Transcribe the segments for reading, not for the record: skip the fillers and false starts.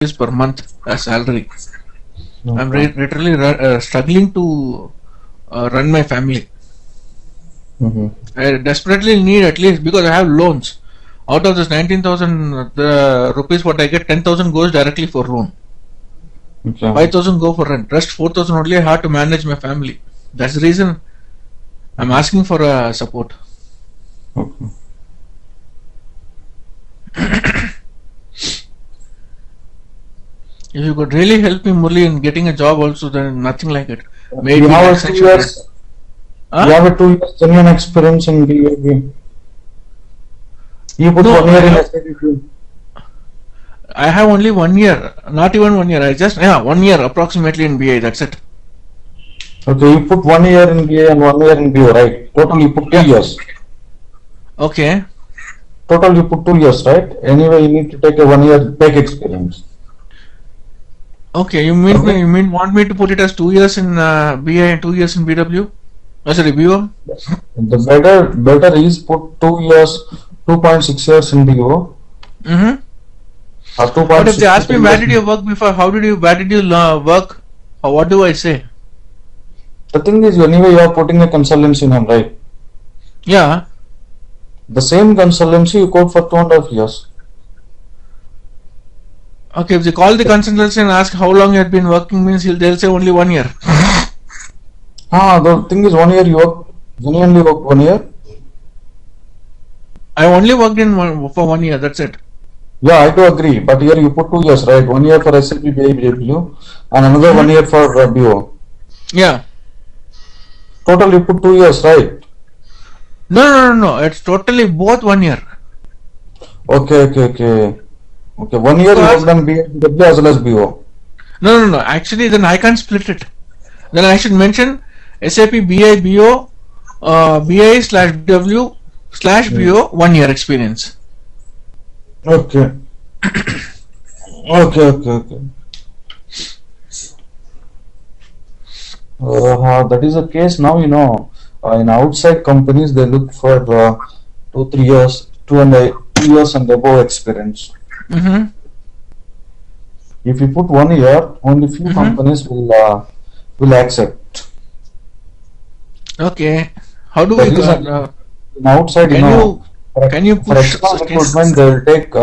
per month as salary. Okay. I'm literally struggling to run my family. I desperately need at least, because I have loans. Out of this 19,000 rupees, what I get, 10,000 goes directly for loan. Okay. 5,000 go for rent. Rest 4,000 only I have to manage my family. That's the reason I'm asking for support. Okay. If you could really help me, Murli, in getting a job also, then nothing like it. You have a 2 years. Huh? You have a 2 years genuine experience in BA. You put No, 1 year in SAP. I have only 1 year, not even 1 year. I just 1 year approximately in BA. That's it. Okay, you put 1 year in BA and 1 year in BO, right? Total you put 2 years. Okay. Total you put 2 years, right? Anyway, you need to take a 1 year tech experience. Okay, you want me to put it as 2 years in BA and 2 years in BW? Sorry, BO? The better is put 2 years, 2.6 years in BO. Or 2.6. But if they ask me where did you work before, where did you work? Or what do I say? The thing is, anyway, you are putting a consultancy name, right? Yeah. The same consultancy you code for 2.5 years. Okay, if they call the consultancy and ask how long you have been working, means they'll say only 1 year. The thing is, 1 year you genuinely worked 1 year. I only worked for 1 year, that's it. Yeah, I do agree. But here you put 2 years, right? 1 year for SAP BW and another 1 year for BO. Yeah. Total you put 2 years, right? No. It's totally both 1 year. Okay. 1 year you worked on BW as well as BO. No. Actually, then I can't split it. Then I should mention SAP BI BO BI/BW/BO 1 year experience. Okay. That is the case now. In outside companies they look for 2-3 years, 2 years and above experience. If you put 1 year, only few companies will accept. Okay. How do we in outside? Can you for push external recruitment, they will take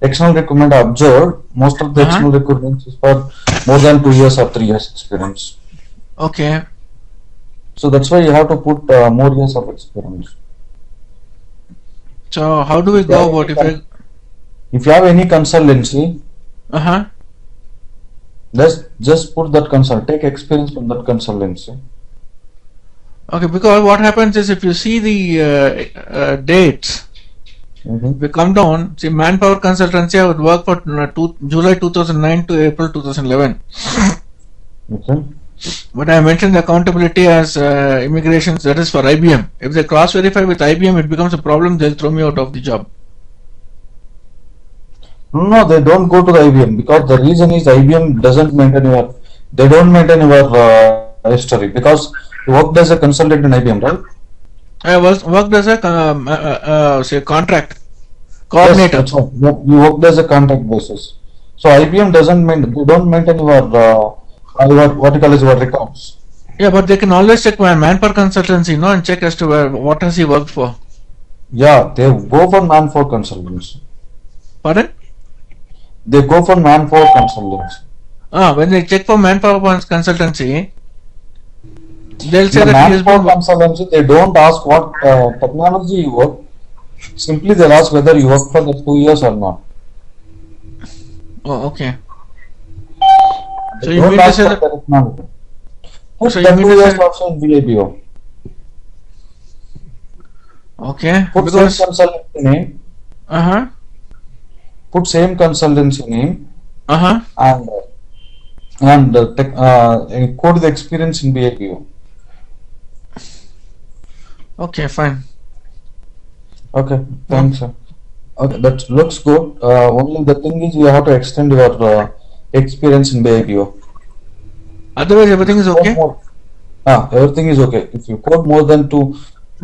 external recruitment observed. Most of the external recruitment is for more than 2 years or 3 years experience. Okay. So that's why you have to put more years of experience. So how do we go about if you have any consultancy, just put that take experience from that consultancy. Okay, because what happens is if you see the dates, we come down, see manpower consultancy, I would work for July 2009 to April 2011. Okay. But I mentioned the accountability as immigration, that is for IBM. If they cross verify with IBM, it becomes a problem, they'll throw me out of the job. No, they don't go to the IBM because the reason is IBM doesn't maintain your history because you worked as a consultant in IBM, right? I worked as a say contract coordinator. Yes, that's right. You worked as a contract basis. So IBM they don't maintain your what you call as your records. Yeah, but they can always check my manpower consultancy, and check as to what has he worked for. Yeah, they go for manpower consultants. Pardon? They go for manpower consultants. When they check for manpower consultancy, they'll say that manpower consultancy, they don't ask what technology you work. Simply they'll ask whether you work for the 2 years or not. Oh, okay. So you mean to say that technology. Put that 2 years also in BIBO. Okay. Put same consultancy name. Put same consultancy name. And code the experience in BIBO. Okay, fine. Okay, thanks, sir. Okay, that looks good. Only the thing is you have to extend your experience in BIBO. Otherwise, everything is okay? Everything is okay. If you code more than 2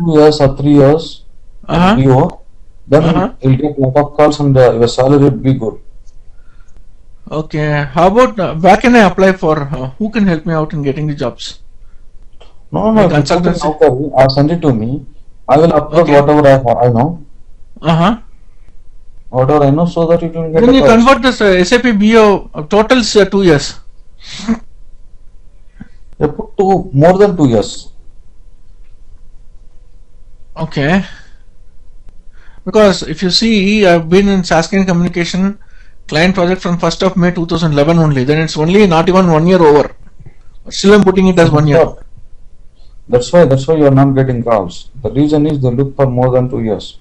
years or 3 years in BO, then you'll get a lot of calls and your salary will be good. Okay. How about where can I apply for? Who can help me out in getting the jobs? No, My if you put in consultancy. Naukri, send it to me. I will upload Okay. whatever I know, Uh-huh. so that you can get Then a you calls. convert this SAP BO totals 2 years. You put more than 2 years. Okay. Because if you see, I've been in Saskin Communication client project from 1st of May 2011 only. Then it's only not even 1 year over. Still I'm putting it as 1 year. That's why you are not getting calls. The reason is they look for more than 2 years.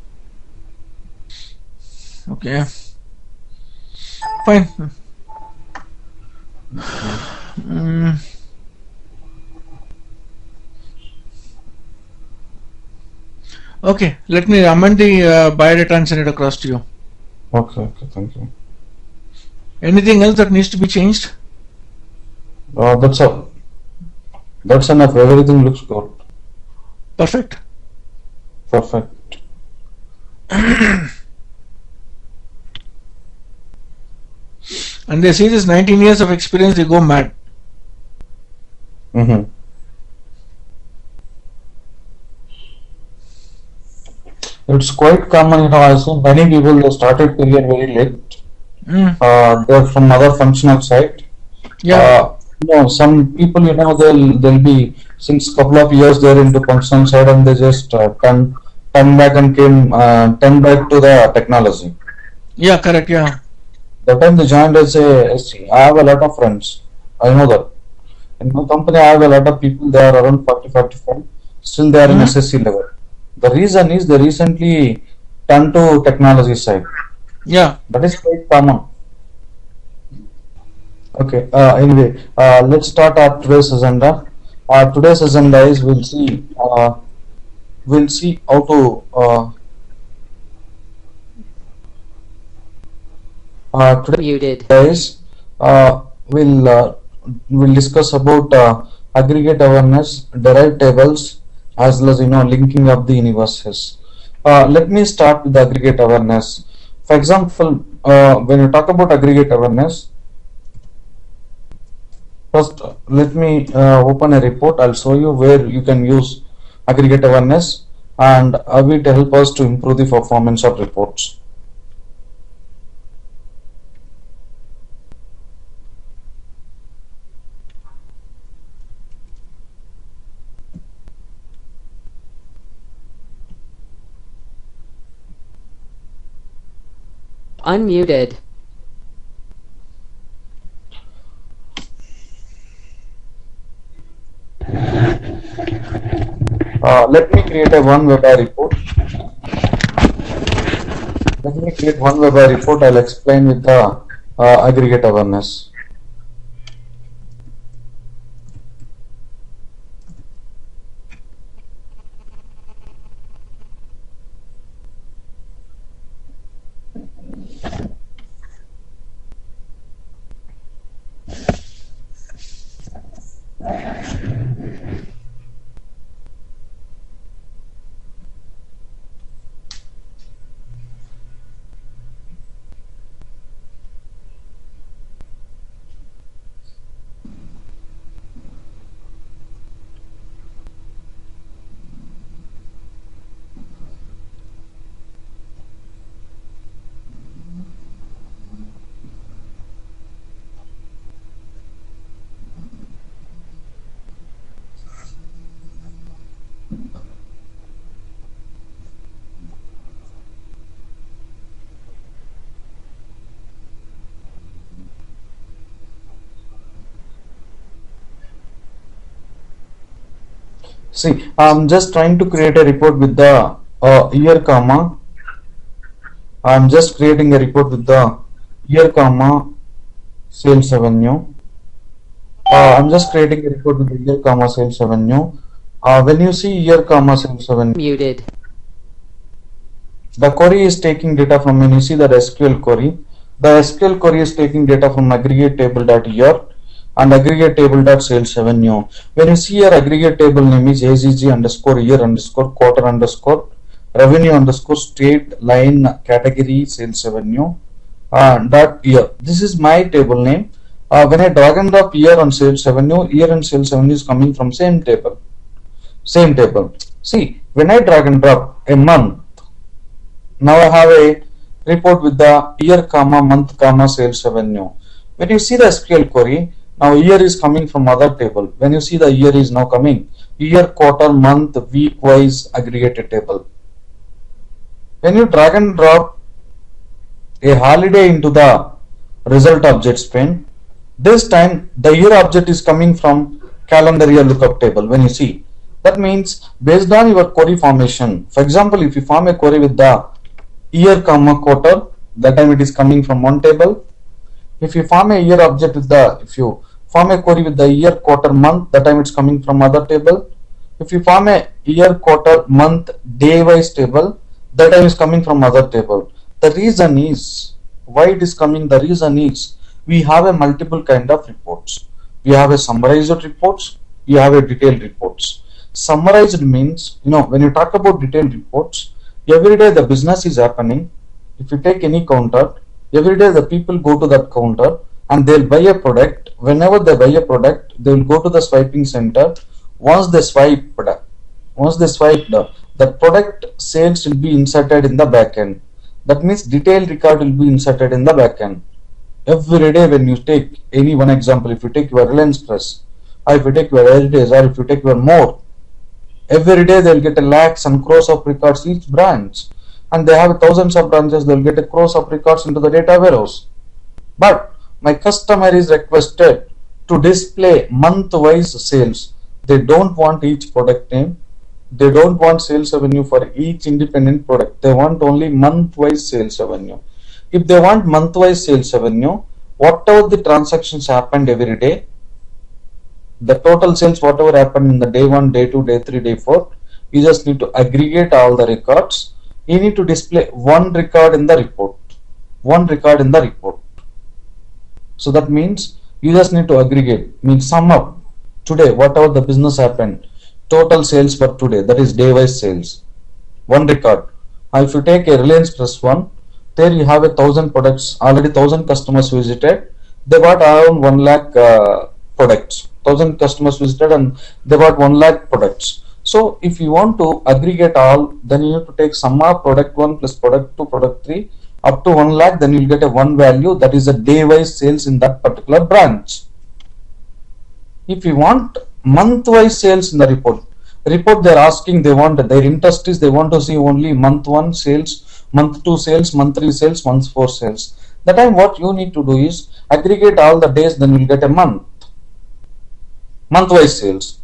Okay. Fine. Mm. Okay. Let me amend the biodata and send it across to you. Okay, thank you. Anything else that needs to be changed? That's all. That's enough. Everything looks good. Perfect. Perfect. And they see this 19 years of experience, they go mad. Mm-hmm. It's quite common, I see many people they started career very late. They're from other functional side. Yeah. Some people, they'll be since couple of years they're into functional side and they just turn back and turn back to the technology. Yeah, correct. Yeah. The time they joined as a SC, I have a lot of friends. I know that. In my company, I have a lot of people. They are around 40, 45. Still, they are in SSC level. The reason is they recently turned to technology side. Yeah. That is quite common. Okay. Anyway, let's start our today's agenda. Today's agenda is we'll see how to today guys we'll discuss about aggregate awareness, derived tables, as well as linking up the universes. Let me start with aggregate awareness. For example, when you talk about aggregate awareness, first let me open a report. I'll show you where you can use aggregate awareness and how it help us to improve the performance of reports. Unmuted. Let me create one WebI report. Let me create one WebI report. I'll explain with the aggregate awareness. See, I'm just trying to create a report with the year comma. I'm just creating a report with the year comma sales revenue. I'm just creating a report with the year comma sales revenue. When you see year comma sales revenue, Muted. the query is taking data from, when you see that SQL query, the SQL query is taking data from aggregate table.year and aggregate table.sales revenue. When you see your aggregate table name is AGG underscore year underscore quarter underscore revenue underscore state line category sales revenue. dot year. This is my table name. When I drag and drop year and sales revenue, year and sales revenue is coming from same table. Same table. See, when I drag and drop a month, now I have a report with the year comma month comma sales revenue. When you see the SQL query, now year is coming from other table. When you see the year is now coming year, quarter, month, week wise aggregated table. When you drag and drop a holiday into the result objects pane, this time the year object is coming from calendar year lookup table. When you see, that means based on your query formation, for example, if you form a query with the year comma quarter, that time it is coming from one table. If you form a year object with the, if you form a query with the year quarter month, that time it's coming from other table. If you form a year quarter month day wise table, that time is coming from other table. The reason is why it is coming. The reason is we have a multiple kind of reports. We have a summarized reports. We have a detailed reports. Summarized means, when you talk about detailed reports, every day the business is happening. If you take any counter, every day the people go to that counter and they'll buy a product. Whenever they buy a product, they will go to the swiping center. Once they swiped, the product sales will be inserted in the backend. That means detailed record will be inserted in the backend. Every day when you take any one example, if you take your Reliance Press, or if you take your Heritage, or if you take your More, every day they will get a lakhs and crores of records each branch. And they have thousands of branches, they will get a crores of records into the data warehouse. But my customer is requested to display month-wise sales. They don't want each product name. They don't want sales revenue for each independent product. They want only month-wise sales revenue. If they want month-wise sales revenue, whatever the transactions happened every day, the total sales, whatever happened in the day 1, day 2, day 3, day 4, you just need to aggregate all the records. You need to display one record in the report. One record in the report. So that means you just need to aggregate, means sum up today, whatever the business happened, total sales for today, that is day wise sales. One record. If you take a Reliance Press one, there you have 1,000 products, already 1,000 customers visited. They bought around 1 lakh products. 1,000 customers visited and they bought 1 lakh products. So if you want to aggregate all, then you have to take sum of product 1 plus product 2, product 3 up to 1 lakh, then you will get a one value, that is a day wise sales in that particular branch. If you want month wise sales in the report they are asking, they want, their interest is they want to see only month 1 sales, month 2 sales, month 3 sales, month 4 sales. That time what you need to do is aggregate all the days, then you will get a month wise sales.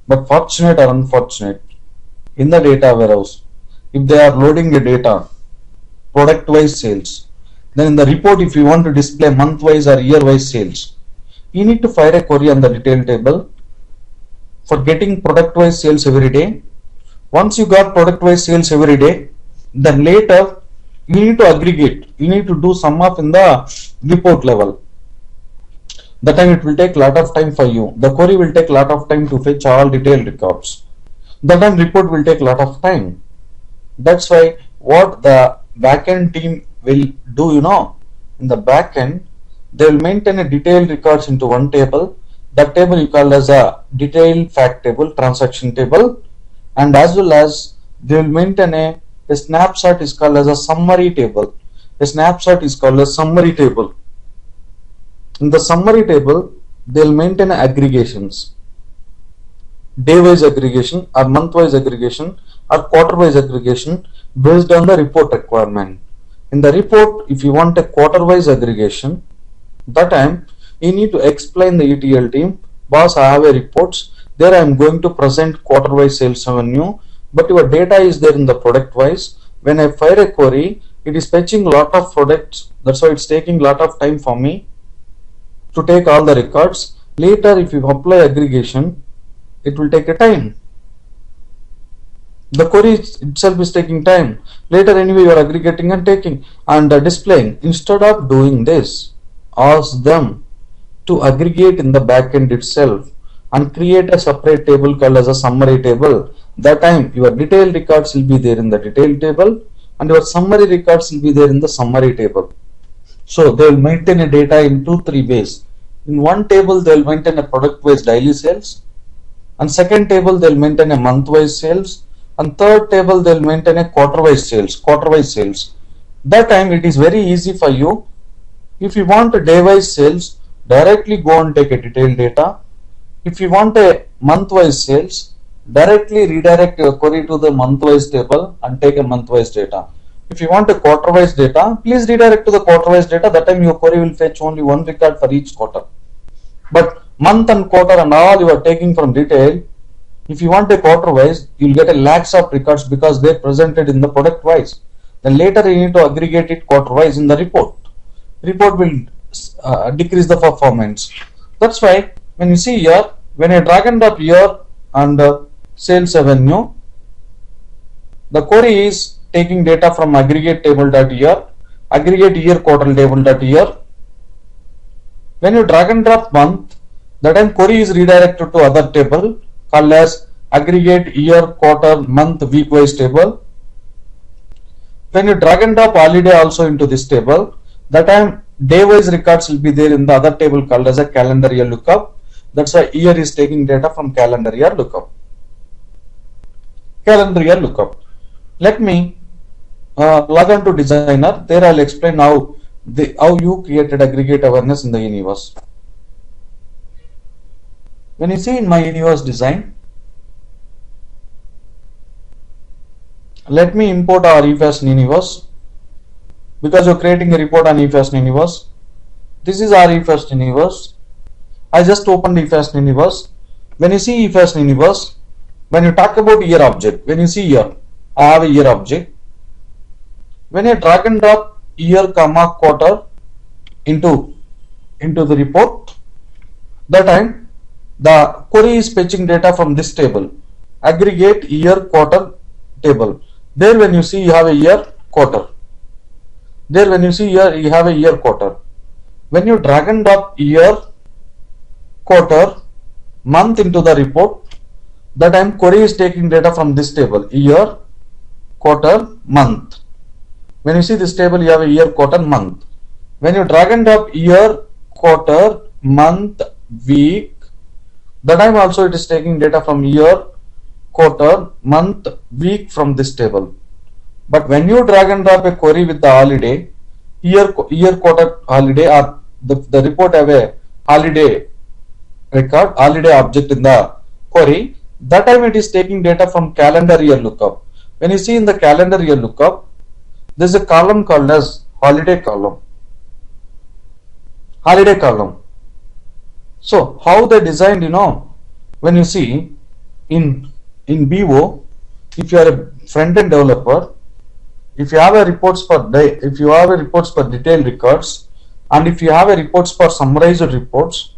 But fortunate or unfortunate, in the data warehouse, if they are loading the data product wise sales, then in the report if you want to display month wise or year wise sales, you need to fire a query on the detail table for getting product wise sales every day. Once you got product wise sales every day, then later you need to aggregate, you need to do sum up in the report level. That time it will take lot of time for you. The query will take lot of time to fetch all detailed records. That time report will take lot of time. That's why what the backend team will do, in the backend, they will maintain a detailed records into one table. That table you call as a detailed fact table, transaction table, and as well as they will maintain a snapshot is called as a summary table. A snapshot is called as summary table. In the summary table, they will maintain aggregations, day-wise aggregation or month-wise aggregation or quarter-wise aggregation based on the report requirement. In the report, if you want a quarter-wise aggregation, that time you need to explain the ETL team, boss, I have a reports, there I am going to present quarter-wise sales revenue, but your data is there in the product-wise. When I fire a query, it is fetching lot of products, that's why it's taking lot of time for me to take all the records. Later if you apply aggregation, it will take a time. The query itself is taking time. Later anyway you are aggregating and taking and displaying. Instead of doing this, ask them to aggregate in the backend itself and create a separate table called as a summary table. That time your detailed records will be there in the detailed table and your summary records will be there in the summary table. So they will maintain a data in 2-3 ways. In one table they will maintain a product wise daily sales, and second table they will maintain a month wise sales, and third table they will maintain a quarter wise sales. That time it is very easy for you. If you want a day wise sales, directly go and take a detailed data. If you want a month wise sales, directly redirect your query to the month wise table and take a month wise data. If you want a quarter wise data, please redirect to the quarter wise data. That time your query will fetch only one record for each quarter. But month and quarter and all you are taking from detail. If you want a quarter wise, you will get a lakhs of records because they presented in the product wise. Then later you need to aggregate it quarter wise in the report. Report will decrease the performance. That's why when you see here, when I drag and drop year and sales revenue, the query is taking data from aggregate table.year, aggregate year quarter table.year. When you drag and drop month, the time query is redirected to other table called as aggregate year quarter month week wise table. When you drag and drop holiday also into this table, that time day wise records will be there in the other table called as a calendar year lookup. That's why year is taking data from calendar year lookup. Calendar year lookup. Let me log on to designer. There I'll explain how you created aggregate awareness in the universe. When you see in my universe design, let me import our eFast universe because you're creating a report on eFast universe. This is our eFast universe. I just opened eFast universe. When you see eFast universe, when you talk about year object, when you see here, I have a year object. When I drag and drop year comma quarter into the report, that time the query is fetching data from this table, aggregate year quarter table. There when you see you have a year quarter. There when you see here you have a year quarter. When you drag and drop year quarter month into the report, that time query is taking data from this table, year quarter month. When you see this table, you have a year quarter month. When you drag and drop year quarter month week, that time also it is taking data from year quarter month week from this table. But when you drag and drop a query with the holiday, year quarter holiday, or the report have a holiday record, holiday object in the query, that time it is taking data from calendar year lookup. When you see in the calendar year lookup, there is a column called as holiday column. Holiday column. So how they designed, when you see in BO, if you are a front-end developer, if you have a reports for detailed records, and if you have a reports for summarized reports,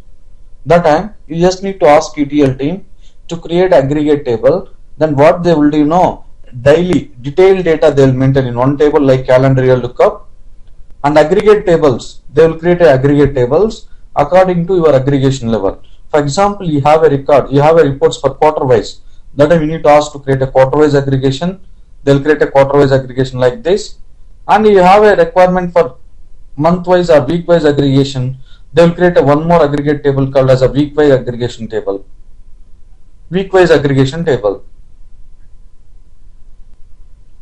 that time you just need to ask ETL team to create aggregate table. Then what they will do, daily detailed data they will maintain in one table like calendar year lookup, and aggregate tables they will create aggregate tables according to your aggregation level. For example, you have a reports for quarter wise. That time you need to ask to create a quarter wise aggregation. They will create a quarter wise aggregation like this. And you have a requirement for month wise or week wise aggregation. They will create one more aggregate table called as a week wise aggregation table. Week wise aggregation table.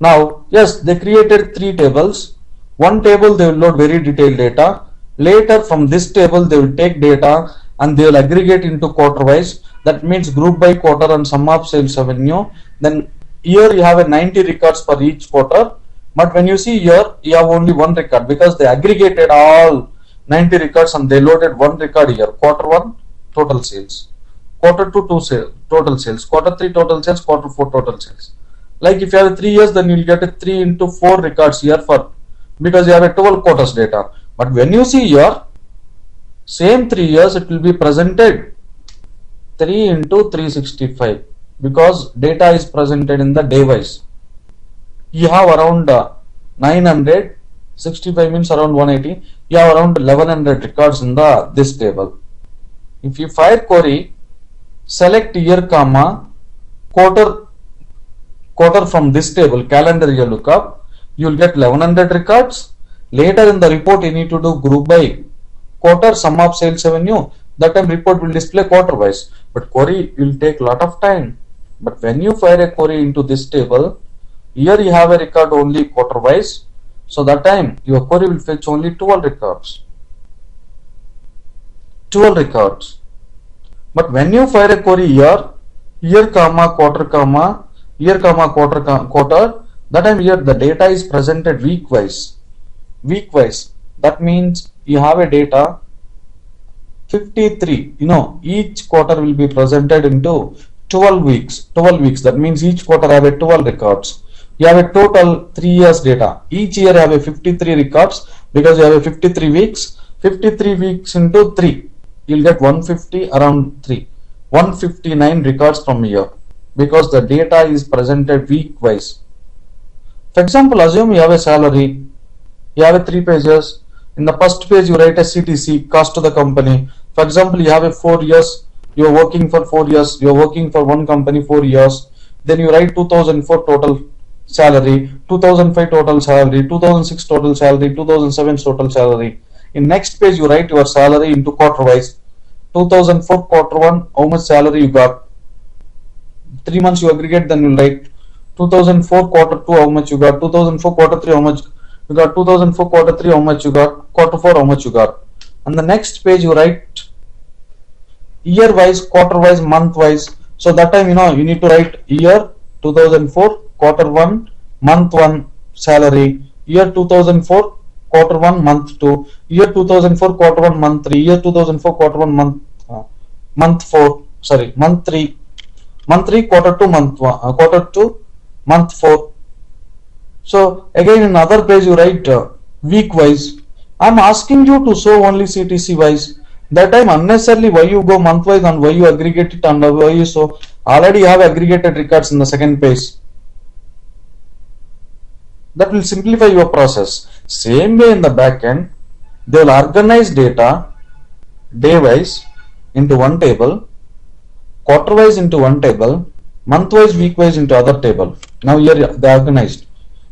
Now, yes, they created 3 tables. One table they will load very detailed data. Later from this table they will take data and they will aggregate into quarter wise. That means group by quarter and sum of sales revenue. Then here you have a 90 records for each quarter. But when you see here, you have only one record because they aggregated all 90 records and they loaded one record here. Quarter 1 total sales, quarter 2 total sales, quarter 3 total sales, quarter 4 total sales. Like if you have 3 years, then you will get a 3 into 4 records here because you have a 12 quarters data. But when you see here, same 3 years, it will be presented 3 into 365 because data is presented in the day wise. You have around 900, 65 means around 180. You have around 1100 records in this table. If you fire query, select year comma quarter from this table calendar year lookup, you will get 1100 records. Later in the report, you need to do group by quarter, sum of sales revenue. That time report will display quarter wise, but query will take lot of time. But when you fire a query into this table, here you have a record only quarter wise, so that time your query will fetch only 12 records. 12 records. But when you fire a query here comma quarter comma, here comma quarter, that time here the data is presented week wise. Week wise. That means you have a data 53. Each quarter will be presented into 12 weeks. 12 weeks. That means each quarter have a 12 records. You have a total 3 years data. Each year you have a 53 records because you have a 53 weeks. 53 weeks into 3. You'll get 150 around 3. 159 records from year because the data is presented week wise. For example, assume you have a salary. You have a 3 pages. In the first page you write a CTC, cost to the company. For example, you have a 4 years. You are working for 4 years. You are working for one company 4 years. Then you write 2004 total salary, 2005 total salary, 2006 total salary, 2007 total salary. In next page you write your salary into quarter wise. 2004 quarter 1, how much salary you got. 3 months you aggregate, then you write 2004 quarter 2, how much you got. 2004 quarter 3, how much you got. 2004 quarter 3, how much you got. Quarter 4, how much you got. And the next page you write year wise, quarter wise, month wise. So that time you need to write year 2004 quarter 1, month 1 salary, year 2004 quarter 1, month 2, year 2004 quarter 1, month 3, year 2004 quarter 1, month 4, sorry, month 3, quarter 2, month 1, quarter 2, month 4. So again in other page you write week wise. I am asking you to show only CTC wise. That time unnecessarily why you go month wise and why you aggregate it and why you show. Already you have aggregated records in the second page. That will simplify your process. Same way in the back end, they will organize data day wise into one table, quarter wise into one table, month wise, week wise into other table. Now here they are organized.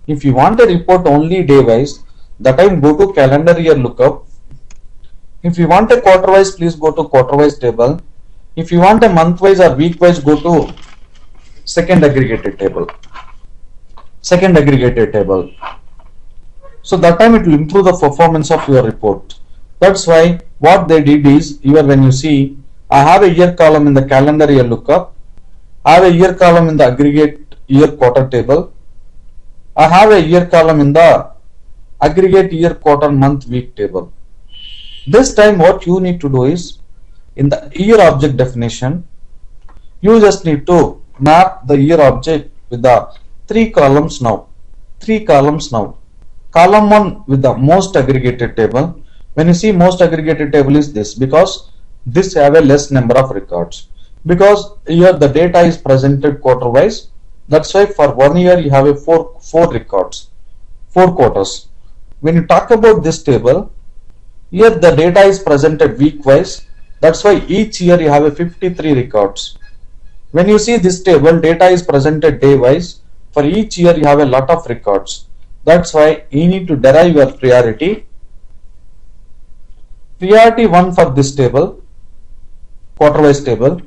If you want a report only day wise, that time go to calendar year lookup. If you want a quarter wise, please go to quarter wise table. If you want a month wise or week wise, go to second aggregated table. Second aggregated table. So that time it will improve the performance of your report. That's why what they did is, here when you see, I have a year column in the calendar year lookup. I have a year column in the aggregate year quarter table. I have a year column in the aggregate year quarter month week table. This time what you need to do is, in the year object definition, you just need to map the year object with the 3 columns now. 3 columns now. Column 1 with the most aggregated table. When you see most aggregated table is this, because this have a less number of records. Because here the data is presented quarter wise. That's why for 1 year you have a 4 records, 4 quarters. When you talk about this table, here the data is presented week wise. That's why each year you have a 53 records. When you see this table, data is presented day wise. For each year you have a lot of records. That's why you need to derive your priority. Priority 1 for this table, quarter wise table.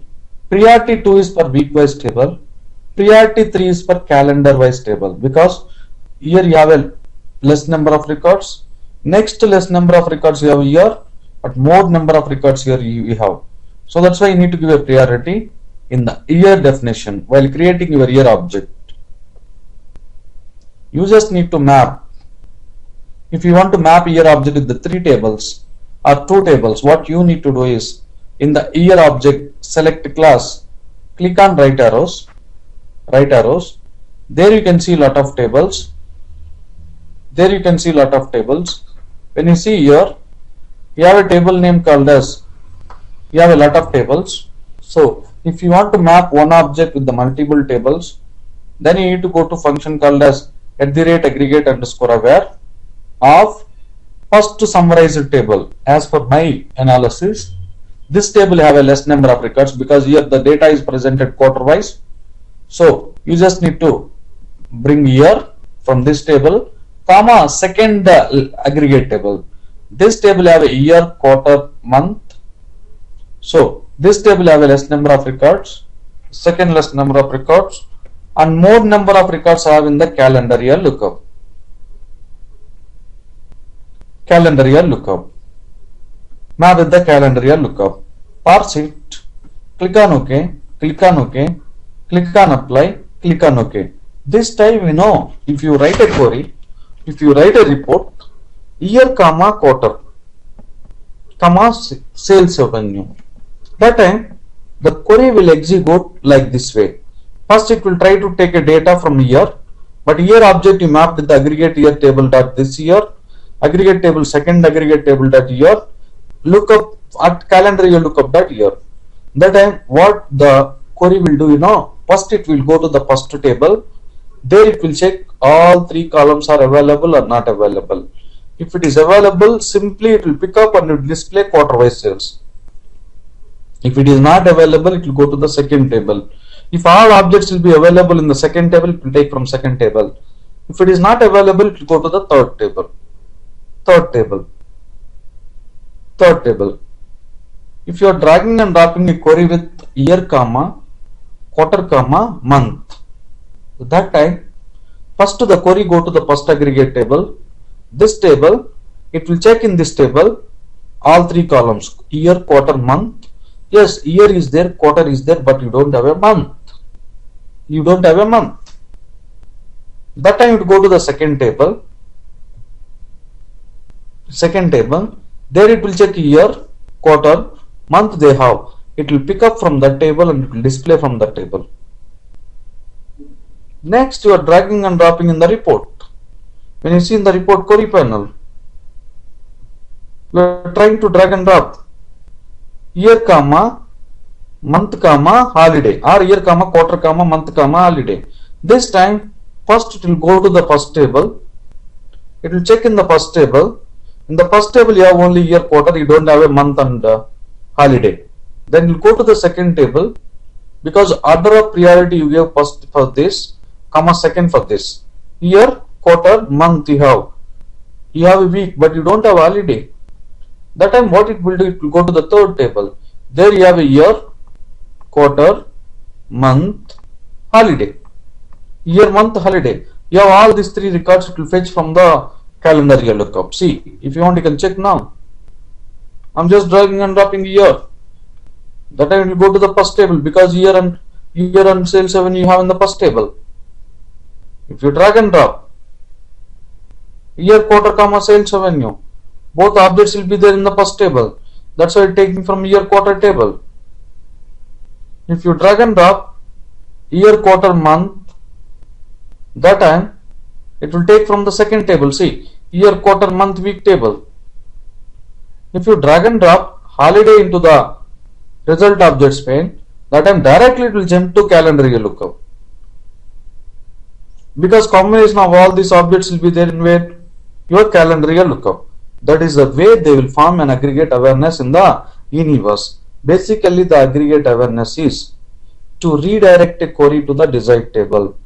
Priority 2 is for week wise table. Priority 3 is for calendar wise table, because here you have a less number of records. Next less number of records you have here, but more number of records here you have. So that's why you need to give a priority in the year definition while creating your year object. You just need to map. If you want to map year object with the 3 tables or 2 tables, what you need to do is, in the year object, select class, click on right arrows. There you can see lot of tables. When you see here, you have a table name called as, you have a lot of tables. So if you want to map one object with the multiple tables, then you need to go to function called as @aggregate_aware of first summarized table. As for my analysis, this table have a less number of records because here the data is presented quarter wise. So you just need to bring year from this table comma second aggregate table. This table have a year, quarter, month. So this table have a less number of records, second less number of records, and more number of records have in the calendar year lookup. Calendar year lookup. Now with the calendar year lookup, parse it, click on OK, click on OK, click on apply, click on OK. This time we know if you write a query, if you write a report, year, comma, quarter, comma, sales revenue. That time the query will execute like this way. First it will try to take a data from year, but year object you mapped with the aggregate year table dot this year, aggregate table second aggregate table dot year, lookup at calendar year lookup dot year. That time what the query will do, you know, first it will go to the first table. There it will check all three columns are available or not available. If it is available, simply it will pick up and it will display quarter wise sales. If it is not available, it will go to the second table. If all objects will be available in the second table, it will take from second table. If it is not available, it will go to the third table. Third table. Third table. If you are dragging and dropping a query with year, comma, quarter, comma, month, that time first the query go to the first aggregate table. This table, it will check in this table all three columns, year, quarter, month. Yes, year is there, quarter is there, but you don't have a month. You don't have a month. That time you go to the second table. Second table, there it will check year, quarter, month they have. It will pick up from that table and it will display from that table. Next, you are dragging and dropping in the report. When you see in the report query panel, you are trying to drag and drop year, comma, month, comma, holiday, or year, comma, quarter, comma, month, comma, holiday. This time, first it will go to the first table. It will check in the first table. In the first table, you have only year, quarter, you don't have a month and holiday. Then you go to the second table, because order of priority you give first for this, comma second for this. Year, quarter, month you have a week, but you don't have holiday. That time what it will do, it will go to the third table. There you have a year, quarter, month, holiday. Year, month, holiday. You have all these three records, it will fetch from the calendar year lookup. See, if you want, you can check now. I'm just dragging and dropping year. That time it will go to the first table, because year and sales revenue you have in the first table. If you drag and drop year, quarter, comma, sales revenue, both objects will be there in the first table. That's why it's taking from year, quarter table. If you drag and drop year, quarter, month, that time it will take from the second table. See, year, quarter, month, week table. If you drag and drop holiday into the result objects pane, that time directly it will jump to calendar year lookup. Because combination of all these objects will be there in where? Your calendar year lookup. That is the way they will form an aggregate awareness in the universe. Basically, the aggregate awareness is to redirect a query to the desired table.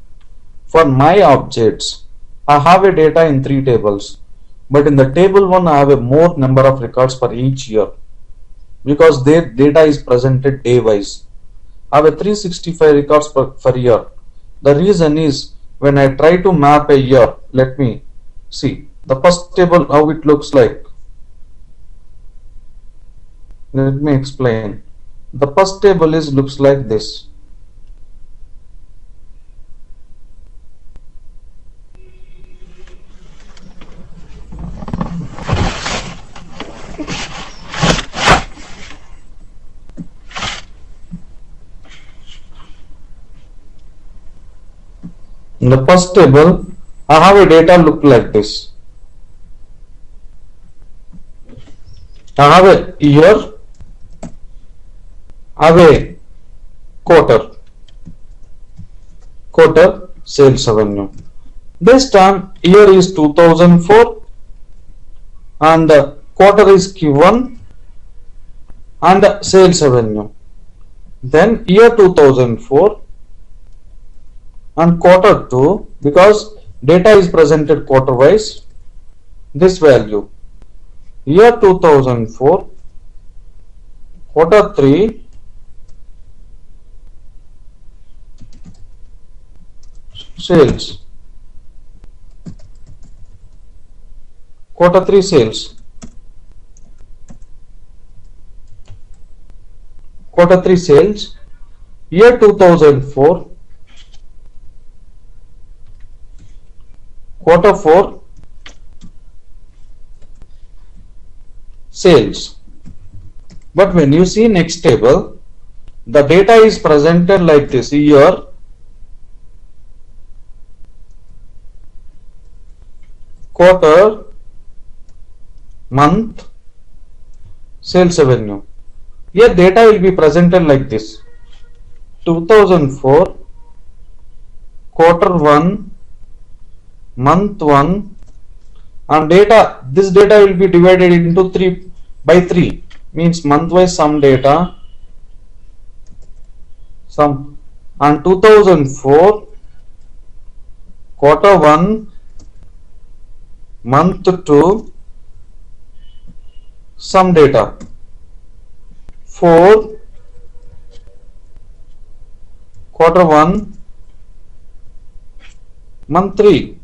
For my objects, I have a data in 3 tables, but in the table 1 I have a more number of records for each year, because their data is presented day wise. I have a 365 records per year. The reason is, when I try to map a year, let me see the first table how it looks like. Let me explain. The first table looks like this. In the first table, I have a data look like this. I have a year, I have a quarter sales revenue. This time year is 2004 and quarter is Q1 and sales revenue. Then year 2004 and quarter 2, because data is presented quarter wise. This value, year 2004, quarter 3, sales, quarter 3 sales, quarter 3 sales, year 2004, quarter 4 sales. But when you see next table, the data is presented like this: year, quarter, month, sales revenue. Here data will be presented like this: 2004, quarter 1, month 1, and data, this data will be divided into 3 by 3, means month wise some data, some, and 2004, quarter 1, month 2, some data, 4, quarter 1, month 3,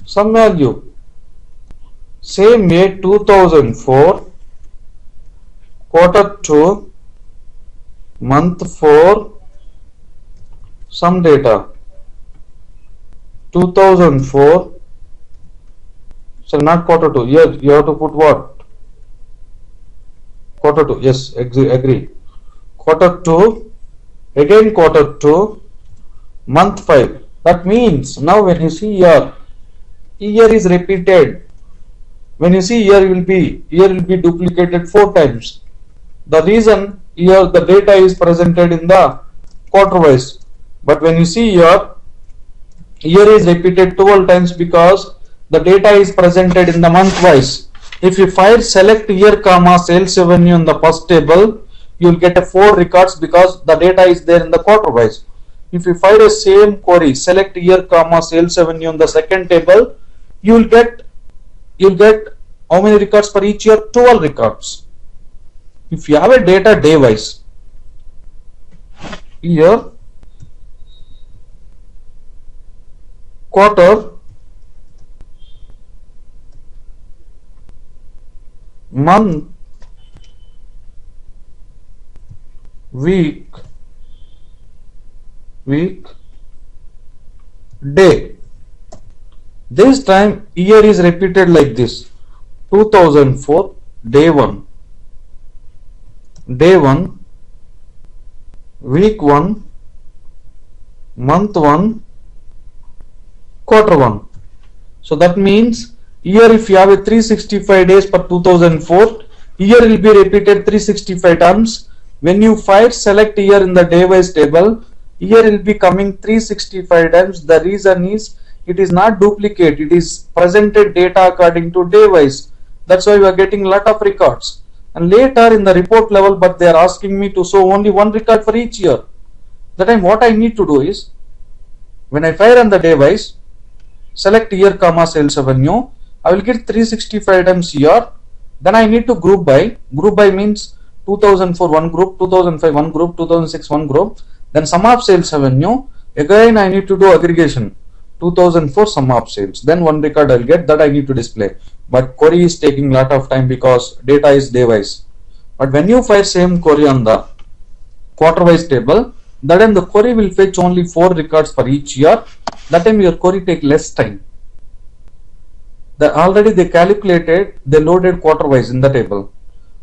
some value. Same way 2004, quarter 2, month 4, some data, 2004, so not quarter 2, here you have to put what? Quarter 2, yes, agree. Quarter 2, again quarter 2, month 5. That means now when you see here, year is repeated. When you see here will be duplicated 4 times. The reason here the data is presented in the quarter wise, but when you see here, year is repeated 12 times because the data is presented in the month wise. If you find select year comma sales revenue in the first table, you will get a 4 records because the data is there in the quarter wise. If you find a same query, select year comma sales revenue in the second table, you will get how many records for each year? 12 records. If you have a data day wise, year, quarter, month, week, day. This time year is repeated like this: 2004, day 1, week 1, month 1, quarter 1. So that means here if you have a 365 days for 2004, year will be repeated 365 times. When you find select year in the day wise table, year will be coming 365 times. The reason is it is not duplicate, it is presented data according to day wise. That's why we are getting lot of records. And later in the report level, but they are asking me to show only 1 record for each year. That time what I need to do is, when I fire on the day wise, select year comma sales revenue, I will get 365 times year. Then I need to group by. Group by means 2004 one group, 2005 one group, 2006 one group. Then sum of sales revenue. Again I need to do aggregation. 2004 sum of sales. Then 1 record I will get, that I need to display. But query is taking lot of time because data is day wise. But when you fire same query on the quarter wise table, that time the query will fetch only 4 records for each year. That time your query take less time. Already they calculated, they loaded quarter wise in the table.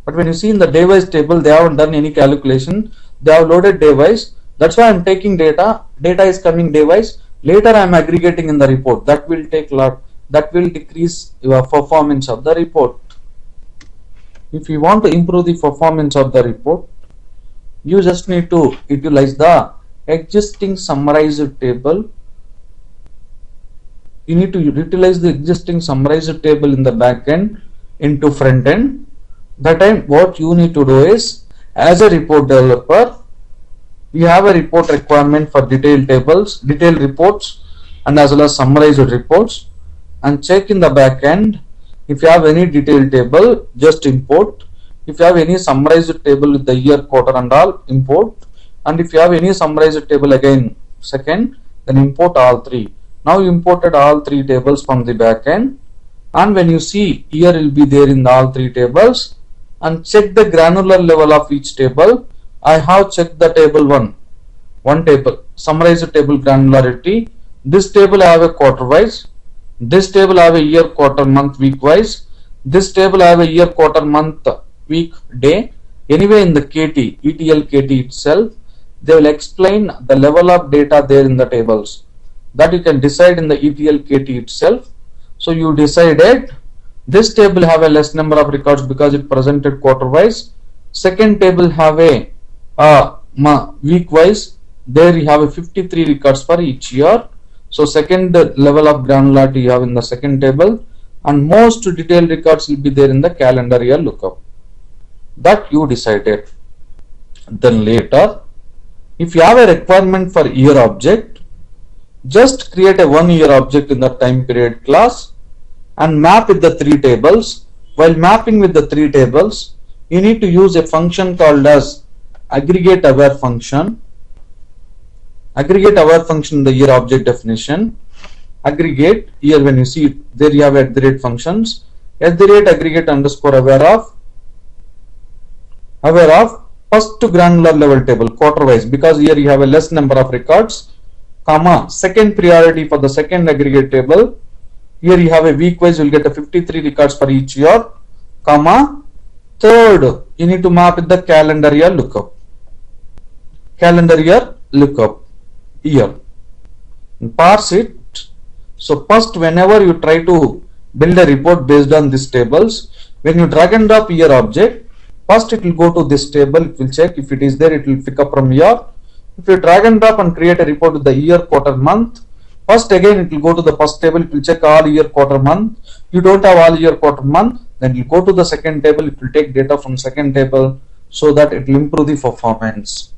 But when you see in the day wise table, they haven't done any calculation. They have loaded day wise. That's why I am taking data. Data is coming day wise. Later I am aggregating in the report. That will take lot. That will decrease your performance of the report. If you want to improve the performance of the report, you just need to utilize the existing summarized table. You need to utilize the existing summarized table in the back end into front end. That time what you need to do is, as a report developer, you have a report requirement for detailed tables, detailed reports. and as well as summarized reports, and check in the back end. If you have any detailed table, just import. If you have any summarized table with the year, quarter and all, import. And if you have any summarized table again second, then import all three. Now you imported all three tables from the back end, and when you see year will be there in all three tables, and check the granular level of each table. I have checked the table one table, summarized table granularity. This table I have a quarter wise, this table I have a year, quarter, month, week wise, this table I have a year, quarter, month, week, day. Anyway, in the KT, ETL KT itself, they will explain the level of data there in the tables. That you can decide in the ETL KT itself. So you decided this table have a less number of records because it presented quarter wise. Second table have a week wise. There you have a 53 records for each year. So second level of granularity you have in the second table, and most detailed records will be there in the calendar year lookup. That you decided. Then later, if you have a requirement for year object, just create a 1 year object in the time period class and map with the three tables. While mapping with the three tables, you need to use a function called as aggregate aware function. Aggregate aware function in the year object definition. Aggregate, here when you see it, there you have @ functions. @aggregate underscore aware of first granular level table, quarter wise, because here you have a less number of records, comma, second priority for the second aggregate table. Here you have a week wise, you will get a 53 records for each year, comma, third, you need to map with the calendar year lookup. Calendar year lookup, year. Parse it. So first, whenever you try to build a report based on these tables, when you drag and drop year object, first it will go to this table, it will check if it is there, it will pick up from here. If you drag and drop and create a report with the year, quarter, month, first again it will go to the first table, it will check all year, quarter, month. You don't have all year, quarter, month, then you go to the second table, it will take data from second table so that it will improve the performance.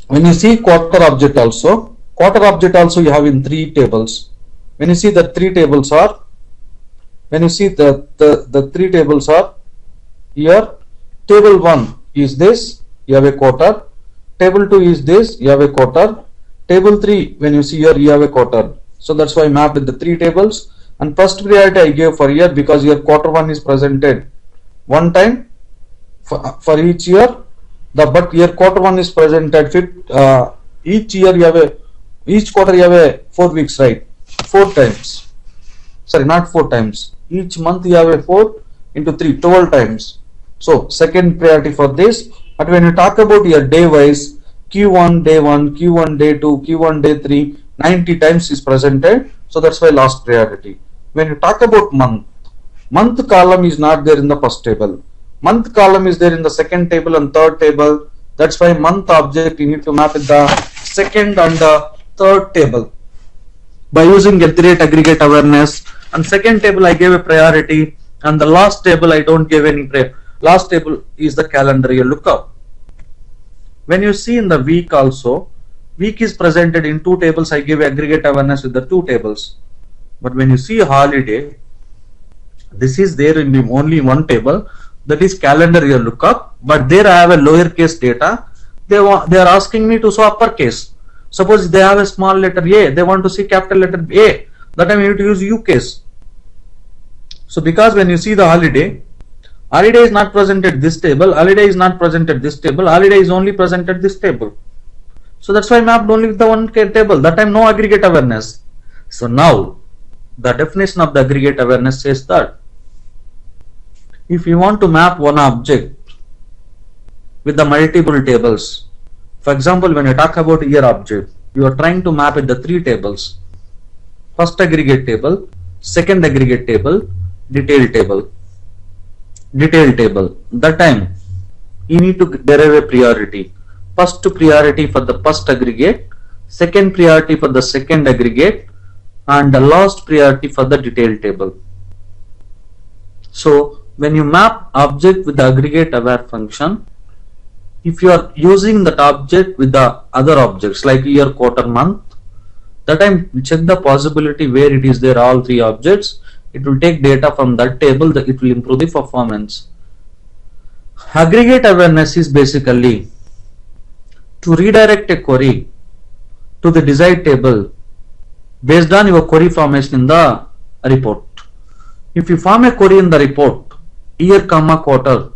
When you see quarter object also you have in three tables. When you see the three tables are, when you see the three tables are here, table 1 is this, you have a quarter, table 2 is this, you have a quarter, table 3 when you see here you have a quarter. So that's why I mapped with the three tables, and first priority I gave for year because here quarter 1 is presented one time for each year. But here quarter 1 is presented each year you have each quarter you have a 4 weeks, right? 4 times. Sorry, not 4 times. Each month you have a 4 into 3, 12 times. So second priority for this. But when you talk about your day wise, Q1 day 1, Q1 day 2, Q1 day 3, 90 times is presented. So that's why last priority. When you talk about month column is not there in the first table. Month column is there in the second table and third table. That's why month object you need to map with the second and the third table by using aggregate awareness. And second table I gave a priority, and the last table I don't give any priority. Last table is the calendar year lookup. When you see in the week also, week is presented in two tables. I give aggregate awareness with the two tables. But when you see holiday, this is there in only one table, that is calendar year lookup. But there I have a lowercase data. They are asking me to show uppercase. Suppose they have a small letter A, they want to see capital letter A. That time you need to use U case. So because when you see the holiday is not presented this table, holiday is not presented this table, holiday is only presented this table. So that's why I mapped only with the one table. That time no aggregate awareness. So now the definition of the aggregate awareness says that if you want to map one object with the multiple tables, for example, when you talk about year object, you are trying to map it the three tables: first aggregate table, second aggregate table, detailed table. That time you need to derive a priority. First priority for the first aggregate, second priority for the second aggregate, and the last priority for the detailed table. So when you map object with the aggregate aware function, If you are using that object with the other objects like year, quarter, month, that time check the possibility where it is there, all three objects. It will take data from that table, that it will improve the performance. Aggregate awareness is basically to redirect a query to the desired table based on your query formation in the report. If you form a query in the report, year, comma, quarter,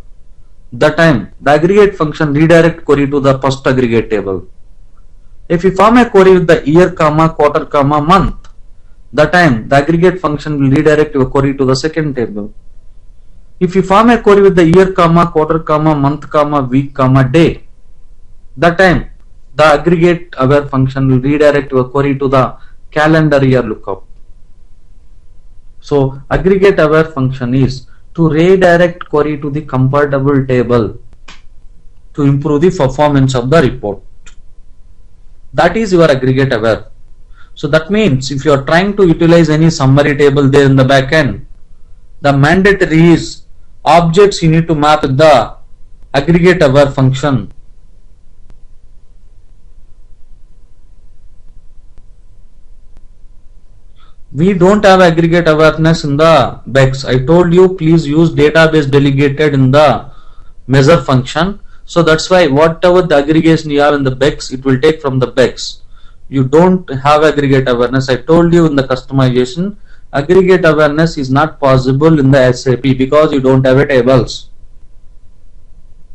that time the aggregate function redirect query to the first aggregate table. If you form a query with the year, comma, quarter, comma, month, that time the aggregate function will redirect your query to the second table. If you form a query with the year, comma, quarter, comma, month, comma, week, comma, day, that time the aggregate aware function will redirect your query to the calendar year lookup. So aggregate aware function is to redirect query to the compatible table to improve the performance of the report. That is your aggregate aware. So that means if you are trying to utilize any summary table there in the back end, the mandatory is objects you need to map with the aggregate aware function. We don't have aggregate awareness in the BEX. I told you please use database delegated in the measure function. So that's why whatever the aggregation you have in the BEX, it will take from the BEX. You don't have aggregate awareness. I told you in the customization, aggregate awareness is not possible in the SAP because you don't have a tables.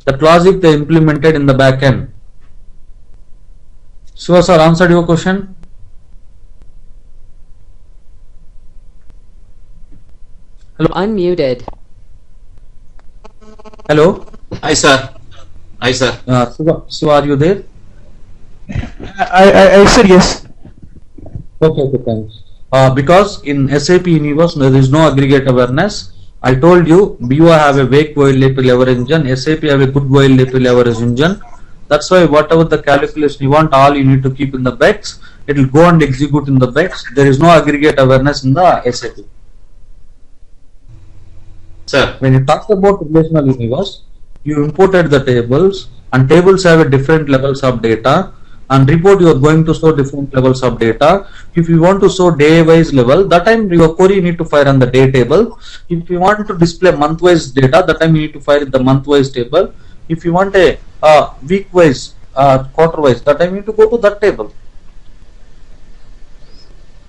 That logic they implemented in the back end. So sir, answered your question? Hello. Unmuted. Hello. Hi, sir. Hi, sir. So are you there? I said yes. Okay, thanks. Because in SAP Universe there is no aggregate awareness. I told you BO have a weak while loop leverage engine, SAP have a good while loop leverage engine. That's why whatever the calculation you want, all you need to keep in the BEX. It will go and execute in the BEX. There is no aggregate awareness in the SAP. Sir. When you talk about relational universe, you imported the tables, and tables have a different levels of data, and report you are going to show different levels of data. If you want to show day wise level, that time your query you need to fire on the day table. If you want to display month wise data, that time you need to fire the month wise table. If you want a week wise, quarter wise, that time you need to go to that table.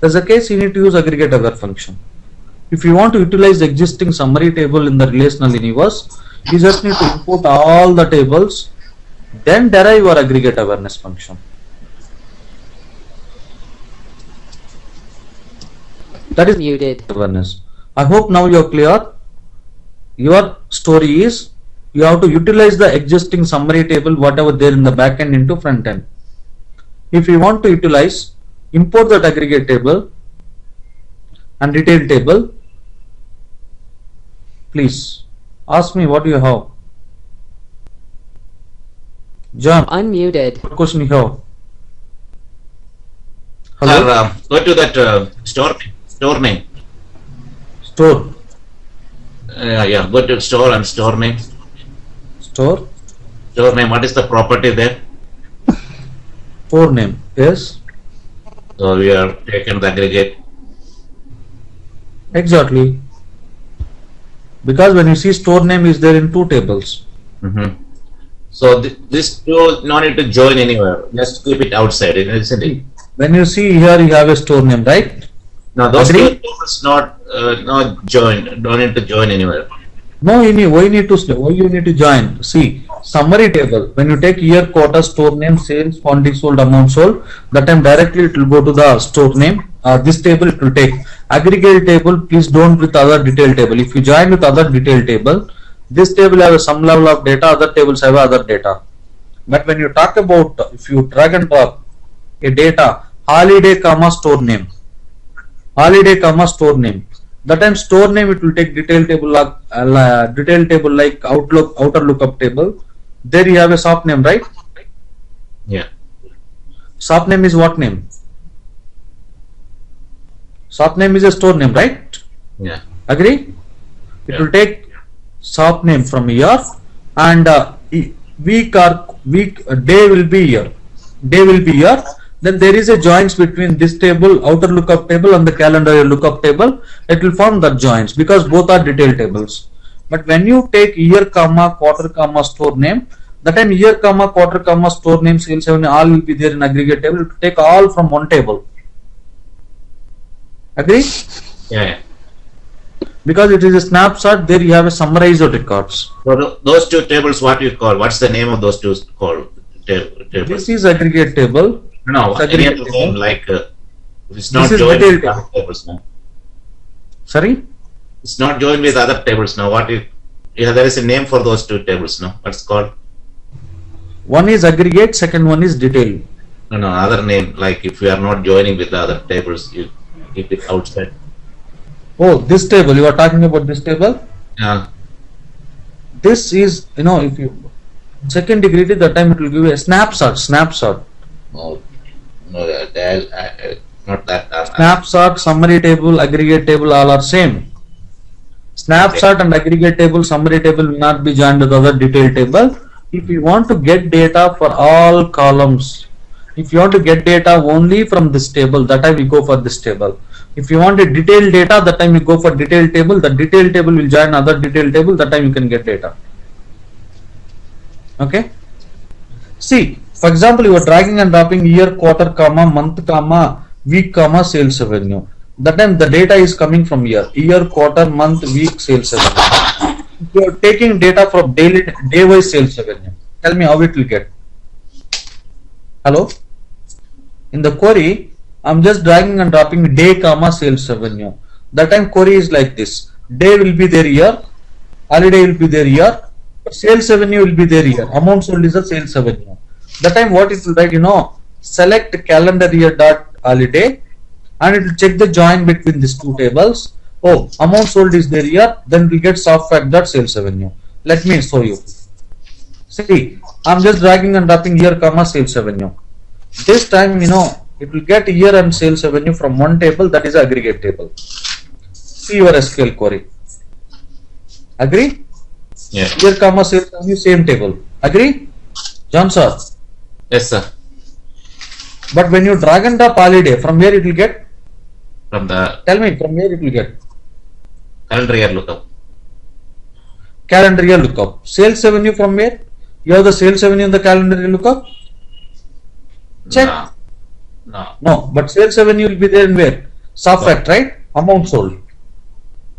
As a case, you need to use aggregate aware function. If you want to utilize the existing summary table in the relational universe, you just need to import all the tables, then derive your aggregate awareness function. That is Muted. awareness. I hope now you are clear. Your story is you have to utilize the existing summary table, whatever there in the back end, into front end. If you want to utilize, import that aggregate table and detailed table. Please ask me what you have. John, Unmuted. what question you have? Sir, go to that store name. Store. Yeah, go to store and store name. Store. Store name, what is the property there? Store name. Yes. So we are taken the aggregate. Exactly. Because when you see store name is there in two tables. So this two no need to join anywhere. Just keep it outside, isn't it? When you see here, you have a store name, right? No, those Agree? two tables not join. Don't need to join anywhere. No, you need. Why you need to join? See, summary table. When you take year, quarter, store name, sales, quantity sold, amount sold, that time directly it will go to the store name. This table it will take. Aggregate table, please don't with other detail table. If you join with other detail table, this table have some level of data, other tables have other data. But when you talk about, if you drag and drop a data, holiday comma store name, holiday comma store name, that time store name it will take detail table like outer lookup table. There you have a shop name, right? Yeah. Shop name is what name? Shop name is a store name, right? Yeah. Agree? It Yeah. will take shop name from here, and week or day will be here. Day will be here. Then there is a joins between this table, outer lookup table, and the calendar lookup table. It will form that joins because both are detailed tables. But when you take year, comma, quarter, comma, store name, that time year, comma, quarter, comma, store name, sales revenue, all will be there in aggregate table. To take all from one table. Agree? Yeah. Because it is a snapshot, there you have a summarized records. So those two tables, what you call? What's the name of those two called tables? This is aggregate table. No, It's any aggregate other table. name like it's not This is joined with detailed other tables now. Sorry? It's not joined with other tables now. What if? Yeah, there is a name for those two tables now. What's it called? One is aggregate, second one is detail. No, other name. Like if you are not joining with the other tables, you keep it outside. Oh, this table, you are talking about this table? Yeah. This is, if you second degree, that time it will give you a snapshot. No, not that. Snapshot, summary table, aggregate table, all are same. Snapshot and aggregate table, summary table will not be joined with other detailed table. If you want to get data for all columns, if you want to get data only from this table, that time we go for this table. If you want a detailed data, that time you go for detailed table. The detailed table will join other detailed table, that time you can get data. Okay? See, for example, you are dragging and dropping year, quarter, comma, month, comma, week, comma, sales revenue. That time the data is coming from here. Year, quarter, month, week, sales revenue. You are taking data from day-wise sales revenue. Tell me how it will get. Hello? In the query, I'm just dragging and dropping day, comma, sales revenue. That time query is like this. Day will be there here. Holiday will be there here. Sales revenue will be there here. Amount sold is the sales revenue. That time what it will write, select calendar year dot holiday, and it will check the join between these two tables. Oh, amount sold is there here, then we get softfact dot sales revenue. Let me show you. See, I'm just dragging and dropping year, comma, sales revenue. This time, it will get year and sales revenue from one table, that is aggregate table. See your SQL query. Agree? Yeah. Year, comma, sales revenue, same table. Agree? John sir. Yes, sir. But when you drag and drop holiday, from where it will get? From the Tell me, from where it will get? calendar year lookup. Calendar year lookup. Sales revenue from where? You have the sales revenue in the calendar year lookup? Check. No, but sales revenue will be there in where? Softfact, right? Amount sold.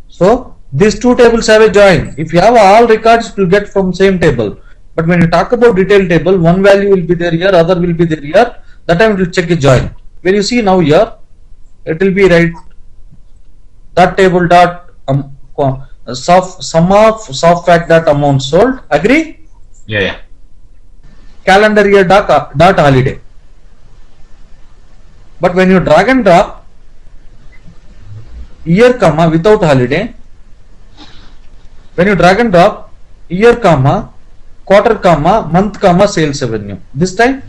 So, these two tables have a join. If you have all records, it will get from same table. But when you talk about detailed table, one value will be there here, other will be there here. That time it will check a join. When you see now here, it will be right. That table dot sum of softfact dot amount sold. Agree? Yeah. Calendar year dot holiday. But when you drag and drop year, comma, without holiday, when you drag and drop year, comma, quarter, comma, month, comma, sales revenue. This time,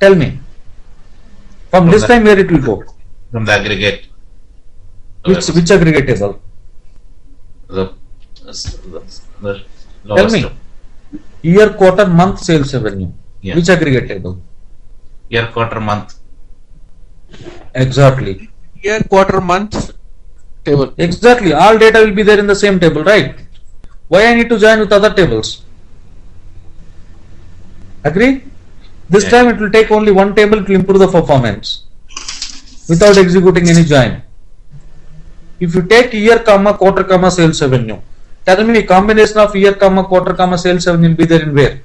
tell me. From this time where it will go? From the aggregate. Which aggregate table? The Tell me. Year, quarter, month, sales revenue. Yeah. Which aggregate table? Year, quarter, month. Exactly. Year, quarter, month table. Exactly. All data will be there in the same table, right? Why I need to join with other tables? Agree? This time it will take only one table to improve the performance without executing any join. If you take year, comma, quarter, comma, sales revenue, tell me combination of year, comma, quarter, comma, sales revenue will be there in where?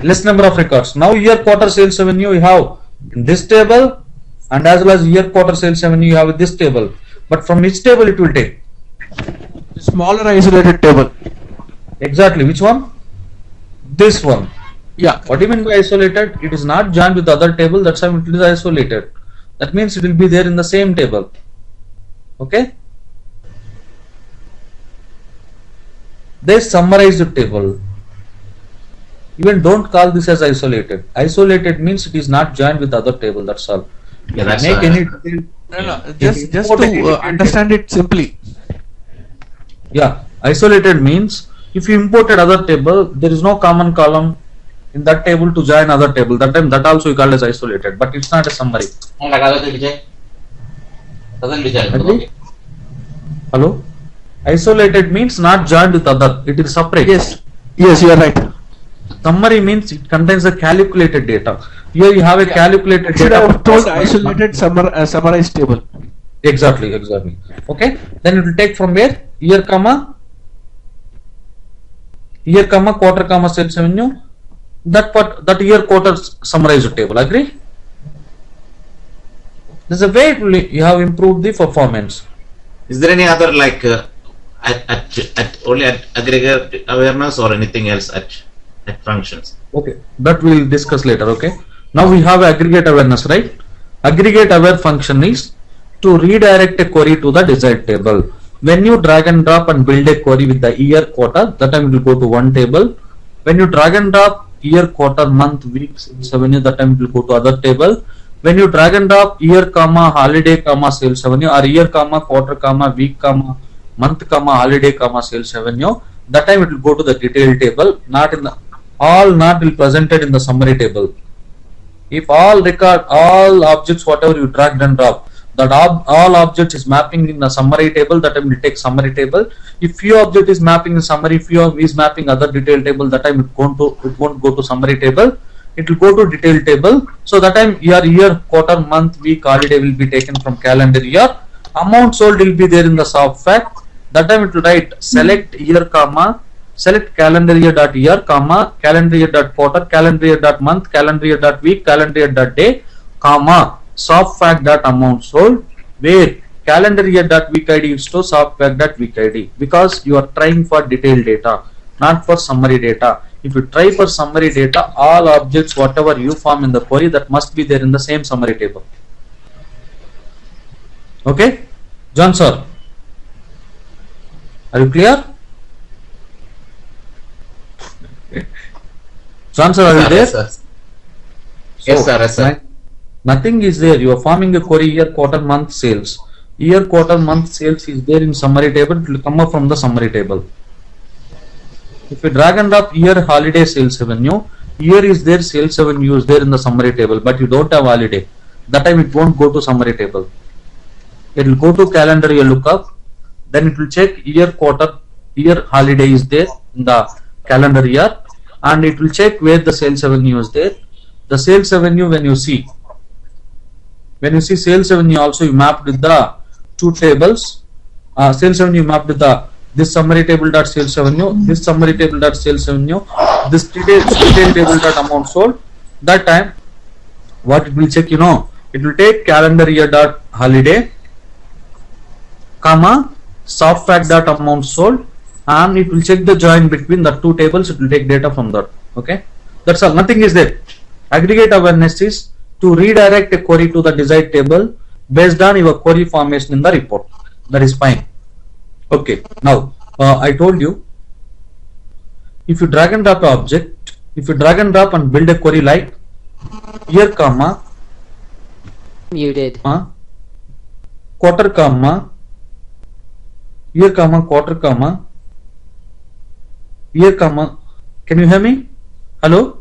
Less number of records. Now year, quarter, sales revenue you have in this table, and as well as year, quarter, sales revenue you have in this table. But from which table it will take? Smaller isolated table. Exactly. Which one? This one. Yeah. What do you mean by isolated? It is not joined with the other table. That's why it is isolated. That means it will be there in the same table. Okay. They summarize the table. Even don't call this as isolated. Isolated means it is not joined with the other table. That's all. Yeah, that's Make any No. Just to understand it simply. Yeah, isolated means If you imported other table, there is no common column in that table to join other table. That time that also you call as isolated, but it's not a summary. Agree? Hello? Isolated means not joined with other. It is separate. Yes. Yes, you are right. Summary means it contains the calculated data. Here you have a calculated Should data. have told isolated summarized table. Exactly. Okay. Then it will take from where? Year, quarter, sales revenue. That year quarter summarized table. Agree? There's a way you have improved the performance. Is there any other like only at aggregate awareness or anything else at functions? Okay, that we'll discuss later. Okay. Now we have aggregate awareness, right? Aggregate aware function is to redirect a query to the desired table. When you drag and drop and build a query with the year, quarter, that time it will go to one table. When you drag and drop year, quarter, month, weeks, revenue, that time it will go to other table. When you drag and drop year, holiday, sales revenue, or year, quarter, week, month, holiday, sales revenue, that time it will go to the detailed table, not will presented in the summary table. If all objects whatever you dragged and drop, that all objects is mapping in the summary table, that time will take summary table. If few object is mapping in summary, few is mapping other detailed table, that time it won't go to summary table. It will go to detailed table. So that time your year, quarter, month, week, holiday will be taken from calendar year. Amount sold will be there in the soft fact. That time it will write select year, select calendar year dot year, calendar year dot quarter, calendar year dot month, calendar year dot week, calendar year dot day, soft fact dot amount sold, where calendar year dot week ID is to soft fact dot week ID, because you are trying for detailed data, not for summary data. If you try for summary data, all objects whatever you form in the query, that must be there in the same summary table. Okay, John sir, are you clear? John sir, are you there? Yes sir. Yes sir. Nothing is there. You are forming a query year, quarter, month, sales. Year, quarter, month, sales is there in summary table. It will come up from the summary table. If you drag and drop year, holiday, sales revenue, year is there, sales revenue is there in the summary table, but you don't have holiday. That time it won't go to summary table. It will go to calendar year lookup. Then it will check year, quarter, year, holiday is there in the calendar year, and it will check where the sales revenue is there. The sales revenue, when you see sales revenue, also you mapped with the two tables. Sales revenue mapped with the this summary table dot sales revenue, this summary table dot sales revenue, this detail table dot amount sold. That time what it will check, it will take calendar year dot holiday, soft fact dot amount sold, and it will check the join between the two tables. It will take data from that. Okay, that's all. Nothing is there. Aggregate awareness is to redirect a query to the desired table based on your query formation in the report. That is fine. Okay, now I told you, if you drag and drop an object, if you drag and drop and build a query like year, muted, quarter, year, quarter, year, can you hear me? Hello?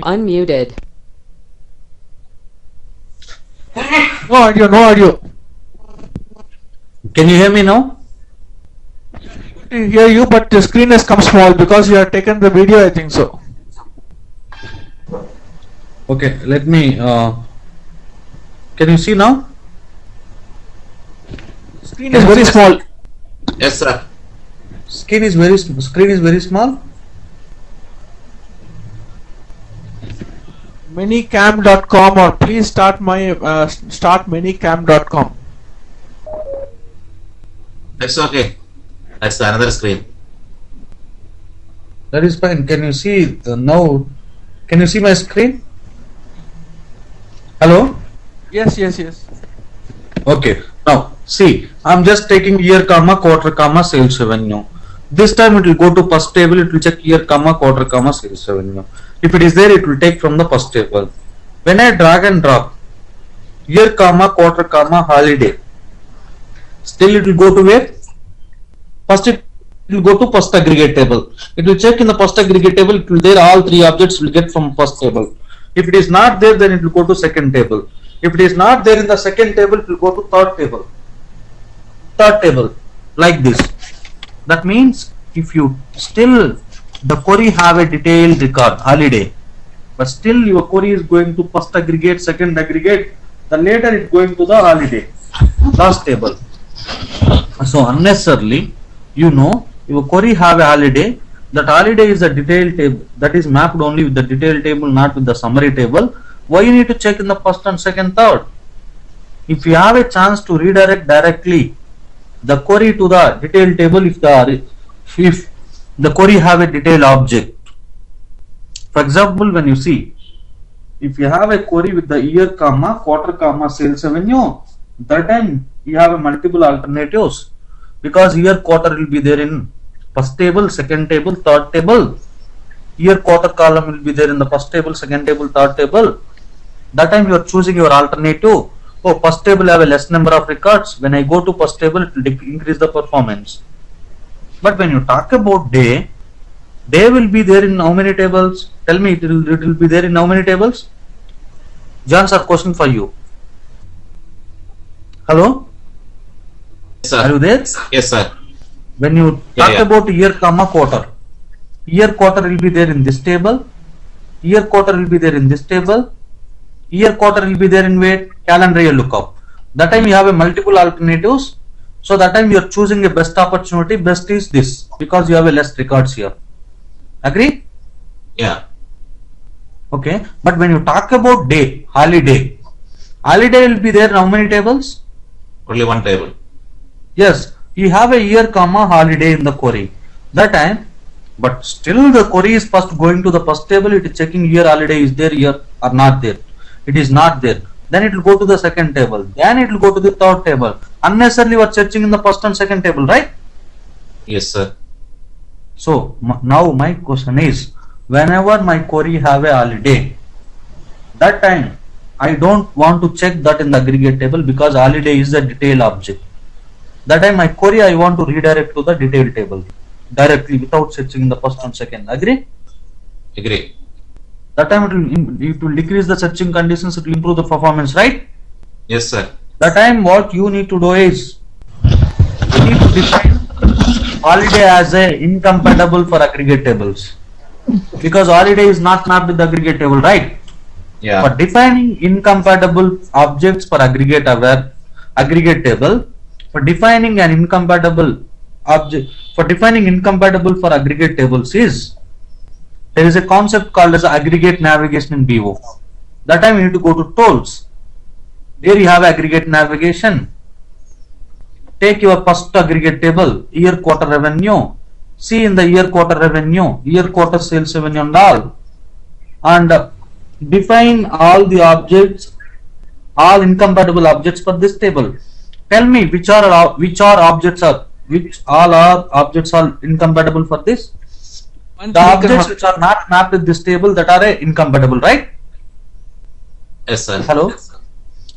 unmuted, No audio. Can you hear me now? I hear you, but the screen has come small because you have taken the video, I think so. Okay, let me. Can you see now? Screen is very small. Yes sir. Screen is very small. Minicam.com, or please start minicam.com. That's okay. That's another screen. That is fine. Can you see now? Can you see my screen? Hello? Yes, yes, yes. Okay, now see, I'm just taking year comma quarter comma sales revenue. This time it will go to first table, it will check year comma quarter comma sales revenue. If it is there, it will take from the first table. When I drag and drop year comma quarter comma holiday, still it will go to where? First it will go to first aggregate table. It will check in the first aggregate table, it will there all three objects will get from first table. If it is not there, then it will go to second table. If it is not there in the second table, it will go to third table. Third table, like this. That means if you still the query have a detailed record holiday, but still your query is going to first aggregate, second aggregate, then later it's going to the holiday, last table. So unnecessarily, you know, your query have a holiday. That holiday is a detailed table that is mapped only with the detailed table, not with the summary table. Why you need to check in the first and second, third? If you have a chance to redirect directly the query to the detailed table, if the query have a detailed object. For example, when you see, if you have a query with the year comma quarter comma sales revenue, that time you have a multiple alternatives, because year quarter will be there in first table, second table, third table. Year quarter column will be there in the first table, second table, third table. That time you are choosing your alternative. Oh, first table have a less number of records. When I go to first table, it will increase the performance. But when you talk about day will be there in how many tables? Tell me, it will be there in how many tables? John, sir, question for you. Hello? Yes, sir. Are you there? Yes, sir. When you talk about year comma quarter will be there in this table. Year quarter will be there in this table. Year quarter will be there in where? Calendar year lookup. That time you have a multiple alternatives. So that time you are choosing a best opportunity. Best is this, because you have a less records here. Agree? Yeah. Okay. But when you talk about day, holiday will be there in how many tables? Only one table. Yes. You have a year comma holiday in the query. That time, but still the query is first going to the first table. It is checking year holiday is there here or not there. It is not there. Then it will go to the second table. Then it will go to the third table. Unnecessarily you are searching in the first and second table, right? Yes, sir. So now my question is, whenever my query have a holiday, that time I don't want to check that in the aggregate table, because holiday is a detail object. That time my query I want to redirect to the detail table directly without searching in the first and second. Agree? Agree. That time it will decrease the searching conditions, it will improve the performance, right? Yes, sir. That time what you need to do is, you need to define holiday as a incompatible for aggregate tables, because holiday is not mapped with the aggregate table, right? Yeah. For defining incompatible objects for aggregate table, for defining an incompatible object, for defining incompatible for aggregate tables is, there is a concept called as aggregate navigation in BO. That time you need to go to tools. There you have aggregate navigation. Take your first aggregate table, year quarter revenue. See in the year quarter revenue, year quarter sales revenue and all, and define all the objects, all incompatible objects for this table. Tell me which all objects are incompatible for this. The objects which are not mapped with this table, that are incompatible, right? Yes, sir. Hello?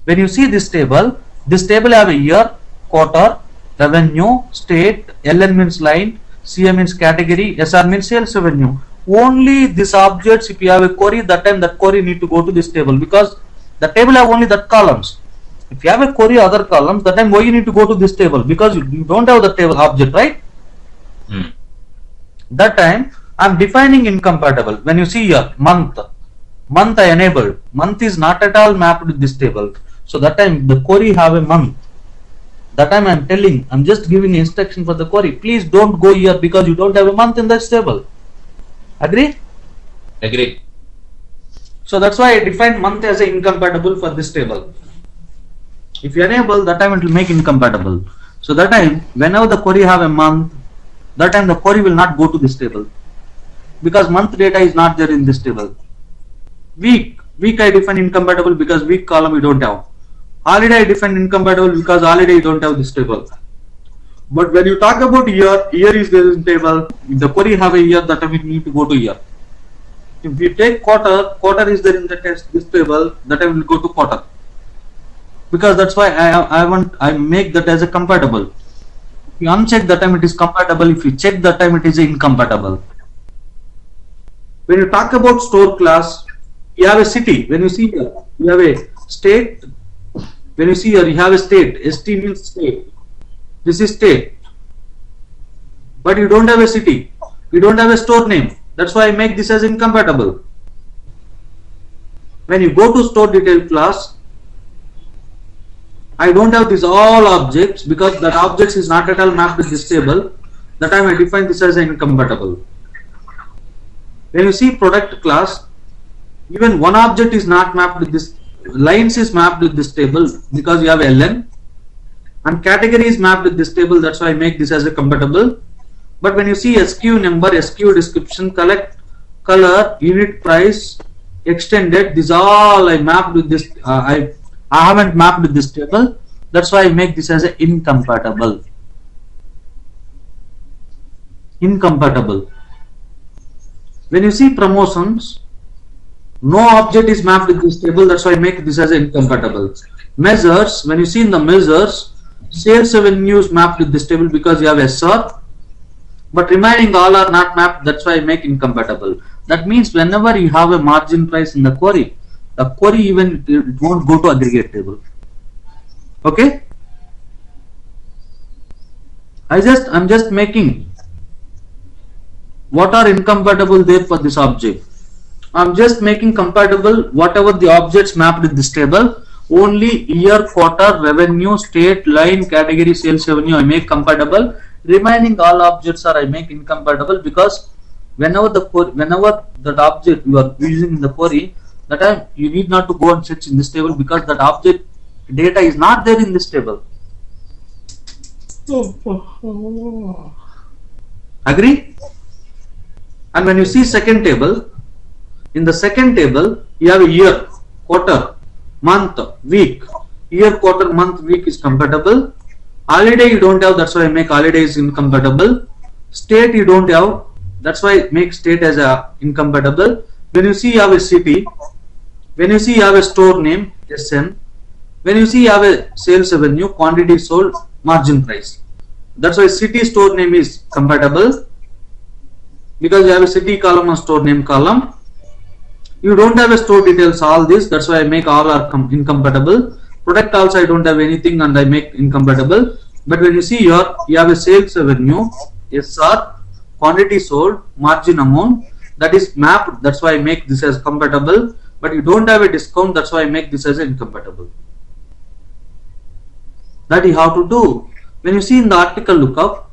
When you see this table have a year, quarter, revenue, state, LN means line, CM means category, SR means sales revenue. Only these objects, if you have a query, that time that query need to go to this table, because the table have only that columns. If you have a query other columns, that time why you need to go to this table, because you don't have the table object, right? That time I am defining incompatible. When you see here month I enabled. Month is not at all mapped with this table. So that time the query have a month. That time I am telling, I am just giving instruction for the query. Please don't go here, because you don't have a month in this table. Agree? Agree. So that's why I defined month as a incompatible for this table. If you enable, that time it will make incompatible. So that time, whenever the query have a month, that time the query will not go to this table, because month data is not there in this table. Week I define incompatible, because week column we don't have. Holiday I define incompatible because holiday you don't have this table. But when you talk about year, year is there in table. If the query have a year, that time we need to go to year. If we take quarter, quarter is there in the test this table, that time we will go to quarter. Because that's why I make that as a compatible. If you uncheck that time it is compatible. If you check that time it is incompatible. When you talk about store class, you have a city. When you see here, you have a state. When you see here, you have a state. ST means state. This is state. But you don't have a city. You don't have a store name. That's why I make this as incompatible. When you go to store detail class, I don't have these all objects because that objects is not at all mapped with this table. That time I define this as incompatible. When you see product class, even one object is not mapped with this. Lines is mapped with this table because you have ln, and category is mapped with this table. That's why I make this as a compatible. But when you see SKU number, SKU description, collect, color, unit price, extended, these all I mapped with this. I haven't mapped with this table. That's why I make this as a incompatible. Incompatible. When you see promotions, no object is mapped with this table. That's why I make this as incompatible. Measures. When you see in the measures, sales revenue is mapped with this table because you have SR. But remaining all are not mapped. That's why I make incompatible. That means whenever you have a margin price in the query even it won't go to aggregate table. Okay. I'm just making what are incompatible there for this object. I'm just making compatible whatever the objects mapped in this table. Only year, quarter, revenue, state, line, category, sales revenue I make compatible. Remaining all objects are I make incompatible because whenever that object you are using in the query, that time you need not to go and search in this table because that object data is not there in this table. Agree? And when you see second table, in the second table you have a year, quarter, month, week. Year, quarter, month, week is compatible. Holiday you don't have, that's why I make holiday is incompatible. State you don't have, that's why I make state as a incompatible. When you see you have a city, when you see you have a store name, SN, when you see you have a sales revenue, quantity sold, margin price. That's why city store name is compatible because you have a city column and store name column. You don't have a store details, all this, that's why I make all are incompatible. Product also I don't have anything and I make incompatible. But when you see here, you have a sales revenue, SR, quantity sold, margin amount, that is mapped, that's why I make this as compatible. But you don't have a discount, that's why I make this as incompatible. That you have to do. When you see in the article lookup,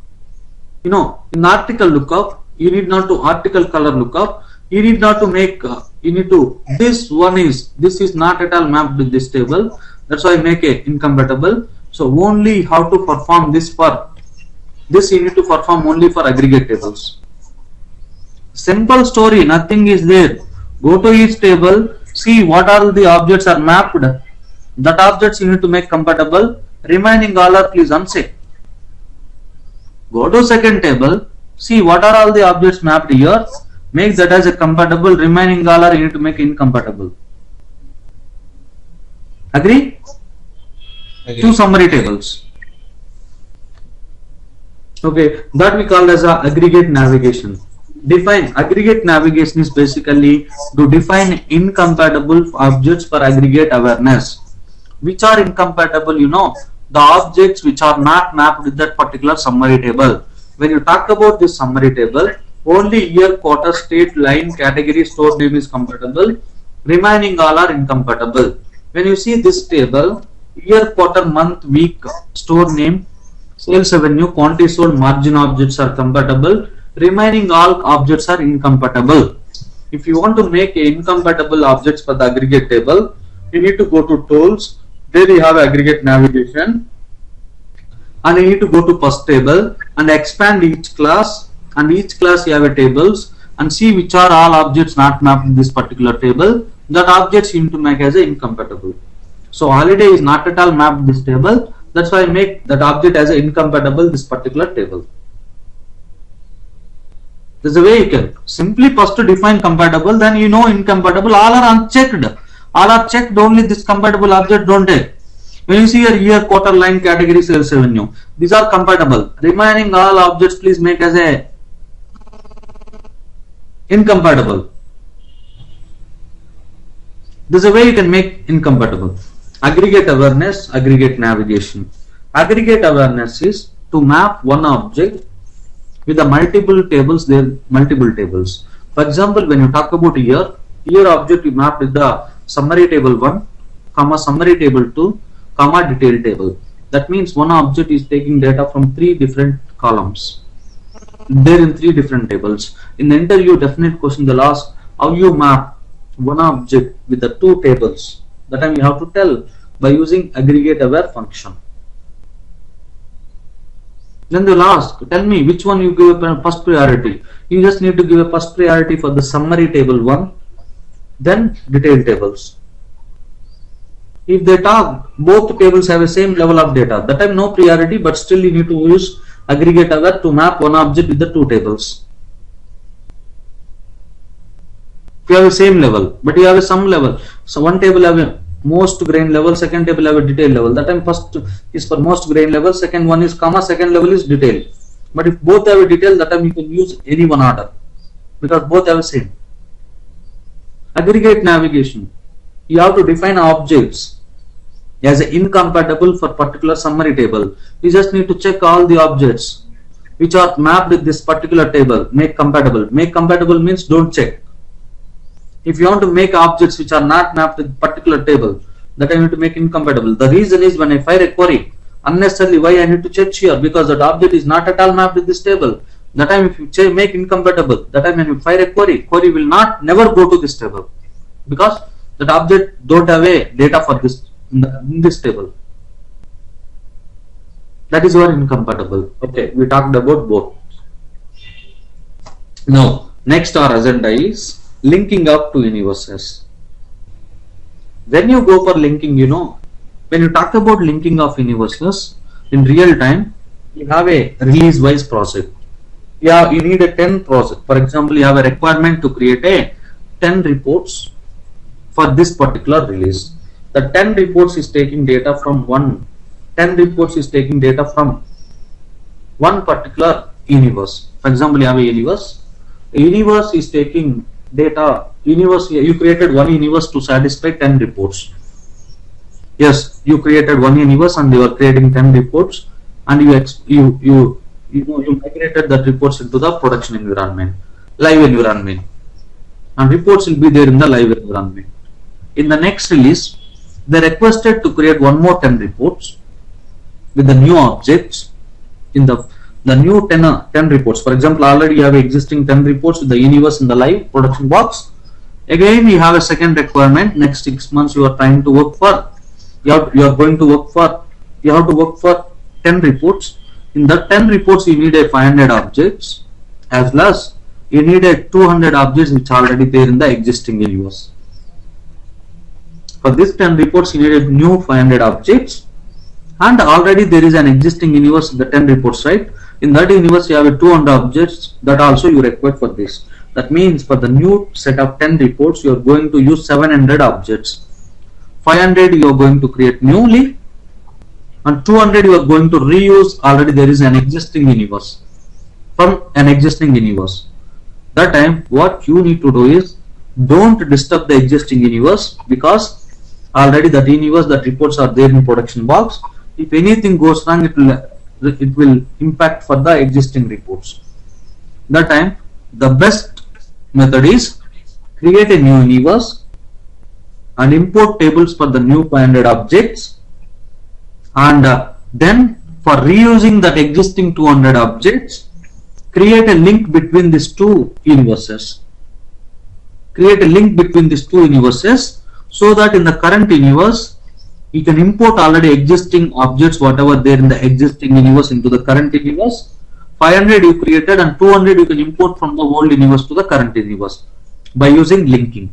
in the article lookup, you need not to article color lookup, you need not to make, this is not at all mapped with this table. That's why I make it incompatible. So only how to perform this you need to perform only for aggregate tables. Simple story, nothing is there. Go to each table, see what all the objects are mapped. That objects you need to make compatible. Remaining all are please uncheck. Go to second table, see what are all the objects mapped here. Make that as a compatible. Remaining all are you need to make incompatible. Agree? Two summary tables. Okay, that we call as a aggregate navigation. Define aggregate navigation is basically to define incompatible objects for aggregate awareness. Which are incompatible? The objects which are not mapped with that particular summary table. When you talk about this summary table, only year, quarter, state, line, category, store name is compatible. Remaining all are incompatible. When you see this table, year, quarter, month, week, store name, sales revenue, quantity sold, margin objects are compatible. Remaining all objects are incompatible. If you want to make incompatible objects for the aggregate table, you need to go to tools. There you have aggregate navigation, and you need to go to first table and expand each class, and each class you have a tables and see which are all objects not mapped in this particular table. That objects you need to make as a incompatible. So holiday is not at all mapped this table. That's why I make that object as incompatible this particular table. There's a way you can simply first to define compatible, then you know incompatible. All are unchecked. All are checked, only this compatible object don't take. When you see your year, quarter, line, category, sales revenue, these are compatible. Remaining all objects please make as a incompatible. There's a way you can make incompatible. Aggregate awareness, aggregate navigation. Aggregate awareness is to map one object with the multiple tables, there multiple tables. For example, when you talk about year object you map with the summary table 1, comma summary table 2, comma detail table. That means one object is taking data from 3 different columns. They're in 3 different tables. In the interview, definite question they'll ask how you map one object with the 2 tables. That time you have to tell by using aggregate aware function. Then they'll ask, tell me which one you give a first priority. You just need to give a first priority for the summary table 1, then detail tables. If they talk, both tables have a same level of data. That time no priority, but still you need to use aggregate aware to map one object with the 2 tables. If you have a same level, but you have a some level. So one table have a most grain level, second table have a detail level. That time first is for most grain level, second one is comma, second level is detail. But if both have a detail, that time you can use any one order because both have the same. Aggregate navigation. You have to define objects as incompatible for particular summary table. You just need to check all the objects which are mapped with this particular table. Make compatible. Make compatible means don't check. If you want to make objects which are not mapped with particular table, that I need to make incompatible. The reason is when I fire a query, unnecessarily why I need to check here, because that object is not at all mapped with this table. That time if you make incompatible, that time when you fire a query will never go to this table because that object don't have a data for this in this table. That is your incompatible. Okay, we talked about both. Now, next our agenda is linking up to universes. When you go for linking, when you talk about linking of universes in real time, you have a release wise project. Yeah, you need a 10 project. For example, you have a requirement to create a 10 reports for this particular release. The 10 reports is taking data from one particular universe. For example, you have a universe. A universe is taking data. You created one universe to satisfy 10 reports. Yes, you created one universe and you are creating 10 reports, and you migrated that reports into the production environment, live environment, and reports will be there in the live environment. In the next release, they requested to create one more 10 reports with the new objects in the new 10 reports. For example, already you have existing 10 reports with the universe in the live production box. Again, you have a second requirement. Next 6 months you are trying to work for. You have to work for 10 reports. In that 10 reports, you need a 500 objects, as well as you need a 200 objects which are already there in the existing universe. For this 10 reports, you need a new 500 objects, and already there is an existing universe in the 10 reports, right? In that universe, you have a 200 objects that also you require for this. That means for the new set of 10 reports, you are going to use 700 objects. 500 you are going to create newly, and 200 you are going to reuse. Already there is an existing universe from an existing universe. That time what you need to do is don't disturb the existing universe, because already that universe, that reports are there in production box. If anything goes wrong, it will impact for the existing reports. That time the best method is create a new universe and import tables for the new 500 objects, and then for reusing that existing 200 objects, create a link between these two universes. So that in the current universe you can import already existing objects, whatever there in the existing universe, into the current universe. 500 you created and 200 you can import from the old universe to the current universe by using linking.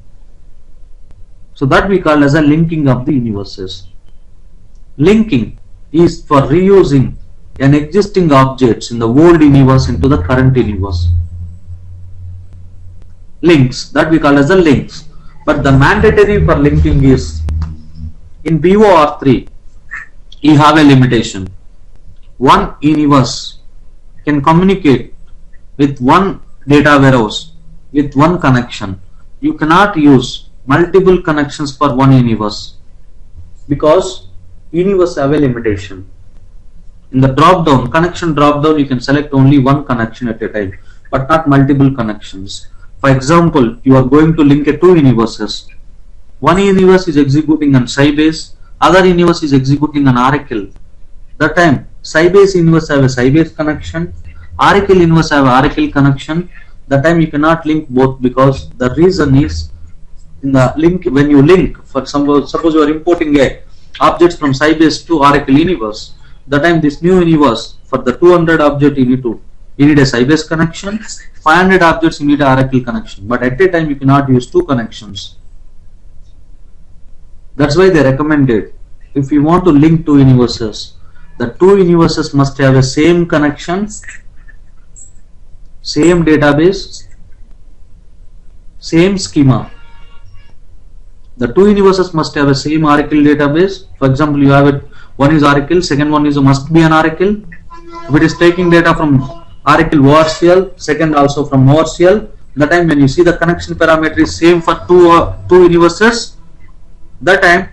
So that we call as a linking of the universes. Linking is for reusing an existing objects in the old universe into the current universe. Links, that we call as the links. But the mandatory for linking is in BOR3, you have a limitation. One universe can communicate with one data warehouse with one connection. You cannot use multiple connections for one universe because universe have a limitation. In the drop down, connection drop down, you can select only one connection at a time, but not multiple connections. For example, you are going to link two universes. One universe is executing on Sybase, other universe is executing on Oracle. That time, Sybase universe have a Sybase connection, Oracle universe have Oracle connection. That time you cannot link both because the reason is in the link, when you link, for example, suppose you are importing a objects from Sybase to Oracle universe. That time this new universe, for the 200 object you need a Sybase connection, 500 objects you need a Oracle connection, but at a time you cannot use two connections. That's why they recommended, if you want to link two universes, the two universes must have a same connection, same database, same schema. The two universes must have a same Oracle database. For example, you have it, one is Oracle, second one is must be an Oracle. If it is taking data from Oracle ORCL, second also from ORCL, the time when you see the connection parameter is same for two universes, that time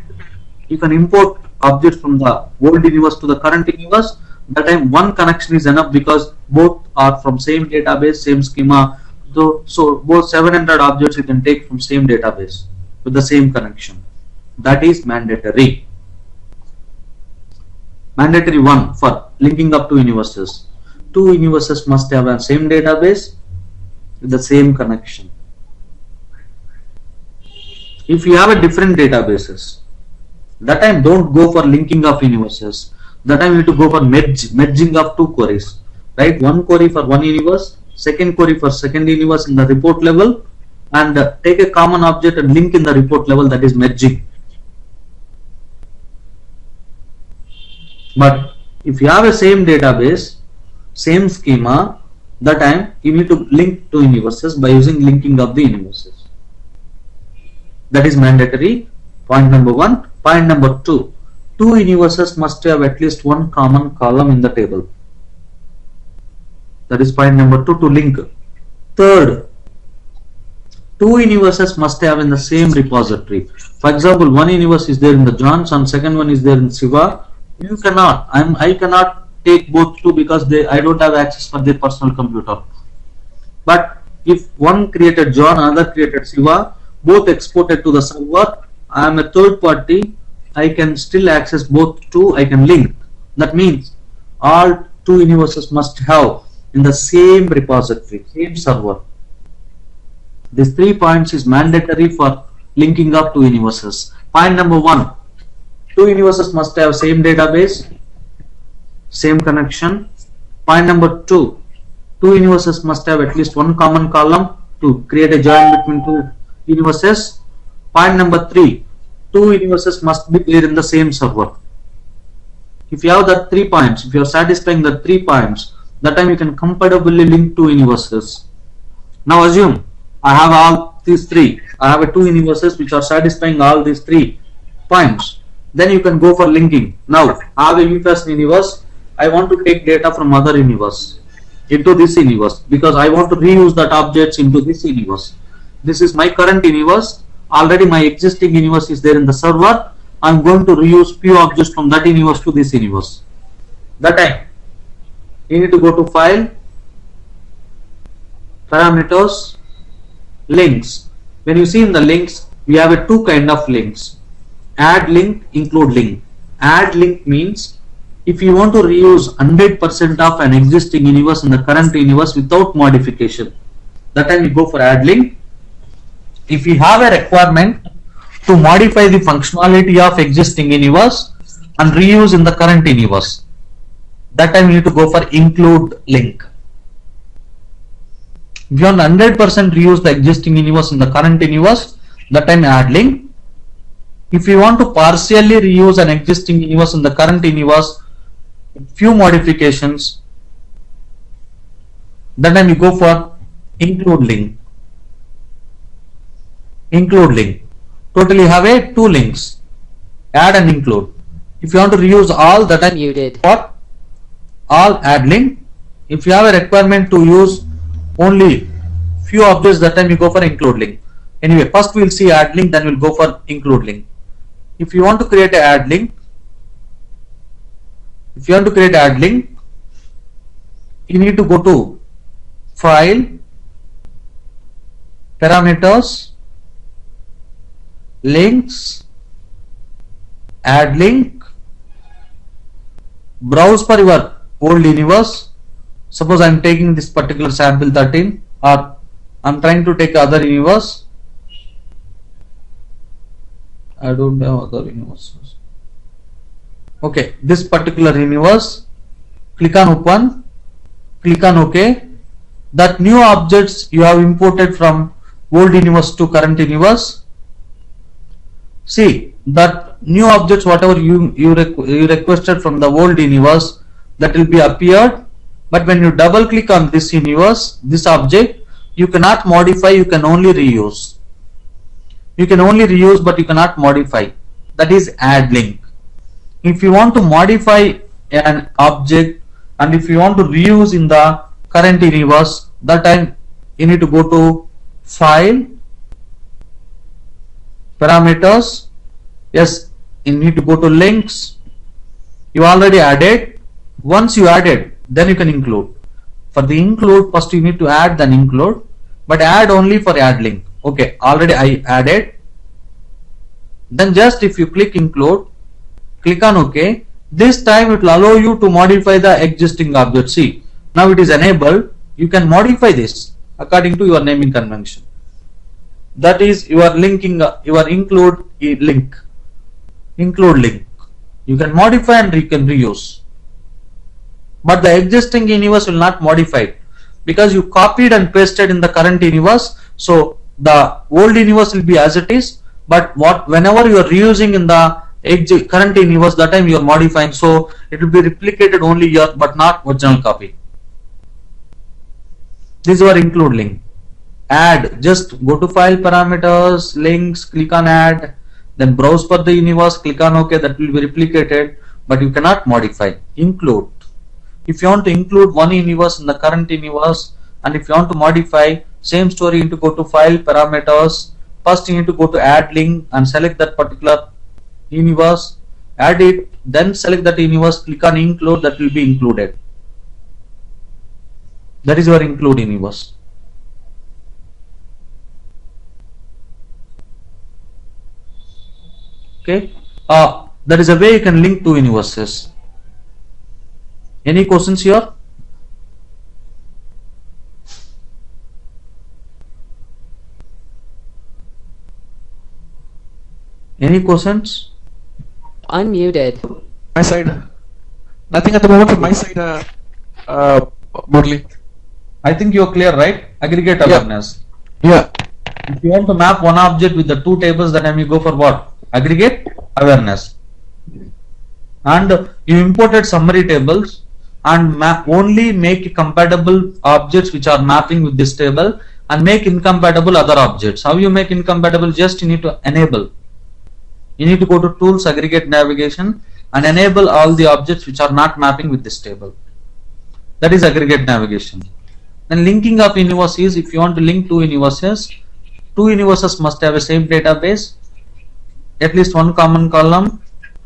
you can import objects from the old universe to the current universe. That time one connection is enough because both are from same database, same schema. So both 700 objects you can take from same database with the same connection. That is mandatory. Mandatory one for linking up two universes. Two universes must have the same database with the same connection. If you have a different databases, that time don't go for linking of universes. That time you need to go for merging of two queries. Right? One query for one universe, second query for second universe in the report level, and take a common object and link in the report level, that is merging. But if you have a same database, same schema, that time you need to link two universes by using linking of the universes. That is mandatory. Point number one. Point number two. Two universes must have at least one common column in the table. That is point number two, to link. Third, two universes must have in the same repository. For example, one universe is there in the Johns and second one is there in Siva. You cannot, I cannot take both two because I don't have access for their personal computer. But if one created John, another created Siva, both exported to the server, I am a third party, I can still access both two, I can link. That means all two universes must have in the same repository, same server. These 3 points is mandatory for linking up two universes. Point number one, two universes must have same database, same connection. Point number two, two universes must have at least one common column to create a join between two universes. Point number three, two universes must be there in the same server. If you have that 3 points, if you are satisfying the 3 points, that time you can compatibly link two universes. Now assume I have all these three. I have two universes which are satisfying all these 3 points. Then you can go for linking. Now I have a universe universe. I want to take data from other universe into this universe because I want to reuse that objects into this universe. This is my current universe. Already my existing universe is there in the server. I am going to reuse few objects from that universe to this universe. That time you need to go to File, Parameters, Links. When you see in the links, we have a 2 kind of links: add link, include link. Add link means if you want to reuse 100% of an existing universe in the current universe without modification, that time you go for add link. If you have a requirement to modify the functionality of existing universe and reuse in the current universe, that time you need to go for include link. If you want 100% reuse the existing universe in the current universe, that time add link. If you want to partially reuse an existing universe in the current universe, few modifications, that time you go for include link. Include link. Totally have a 2 links. Add and include. If you want to reuse all, that time Muted. for all add link. If you have a requirement to use only few objects, that time you go for include link. Anyway, first we will see add link, then we'll go for include link. If you want to create a add link, you need to go to file, parameters, links, add link, browse for your old universe. Suppose I am taking this particular sample 13, or I am trying to take other universe. I don't have other universes. Okay, this particular universe, click on open, click on OK. That new objects you have imported from old universe to current universe. See that new objects, whatever you requested from the old universe, that will be appeared. But when you double click on this universe, this object, you cannot modify, you can only reuse. You can only reuse, but you cannot modify. That is add link. If you want to modify an object and if you want to reuse in the current universe, that time you need to go to file, parameters. Yes, you need to go to links. You already added. Once you added, then you can include. For the include, first you need to add, then include, but add only for add link. Okay, already I added. Then just if you click include, click on OK. This time it will allow you to modify the existing object. See, now it is enabled. You can modify this according to your naming convention. That is, you are linking your include link. Include link. You can modify and you can reuse. But the existing universe will not modify it because you copied and pasted in the current universe. So the old universe will be as it is, but whenever you are reusing in the current universe, that time you are modifying, so it will be replicated only here but not original copy. This is your include link. Add, just go to file, parameters, links, click on add, then browse for the universe, click on OK. That will be replicated, but you cannot modify. Include. If you want to include one universe in the current universe, and if you want to modify, same story, you need to go to file, parameters. First you need to go to add link and select that particular universe, add it, then select that universe, click on include, that will be included. That is your include universe. Okay, that is a way you can link two universes. Any questions here? Any questions? Unmuted. My side, nothing at the moment from my side, Murli. I think you are clear, right? Aggregate awareness. Yeah. If you want to map one object with the two tables, then you go for what? Aggregate awareness. And you imported summary tables and only make compatible objects which are mapping with this table and make incompatible other objects. How you make incompatible? Just you need to enable. You need to go to tools, aggregate navigation, and enable all the objects which are not mapping with this table. That is aggregate navigation. Then linking of universes, if you want to link two universes must have a same database, at least one common column.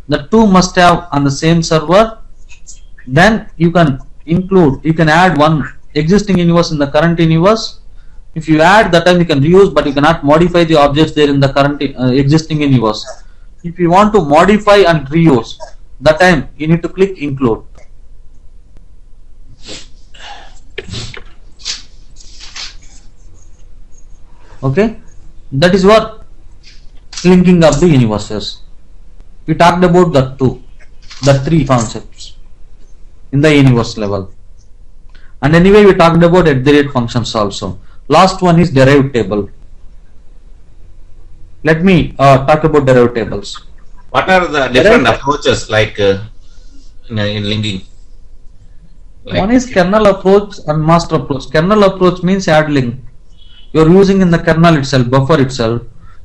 The two must have on the same server. Then you can include, you can add one existing universe in the current universe. If you add, that time you can reuse, but you cannot modify the objects there in the current existing universe. If you want to modify and reuse, that time you need to click include. Okay, that is what linking of the universes. We talked about the three concepts in the universe level. And anyway, we talked about aggregate functions also. Last one is derived table. Let me talk about derived tables. What are the different approaches like in linking? One is kernel approach and master approach. Kernel approach means add link. You're using in the kernel itself, buffer itself.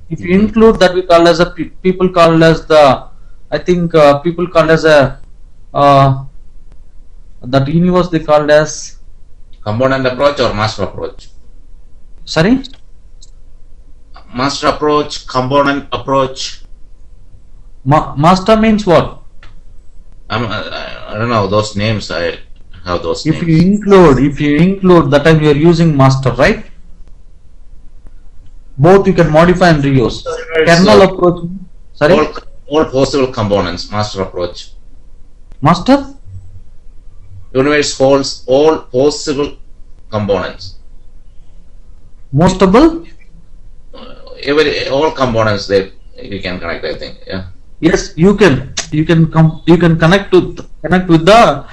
If you include that, we call as a people call as the, I think people call as a that universe they called as Component approach or master approach? sorry, Master approach, component approach. master means what? I don't know those names. I have those If names. you include that time you are using master, right? Both you can modify and reuse. Kernel approach, sorry, all possible components, master approach. master. Universe holds all possible components. Mostable. All components that you can connect. I think, yeah. Yes, you can connect with the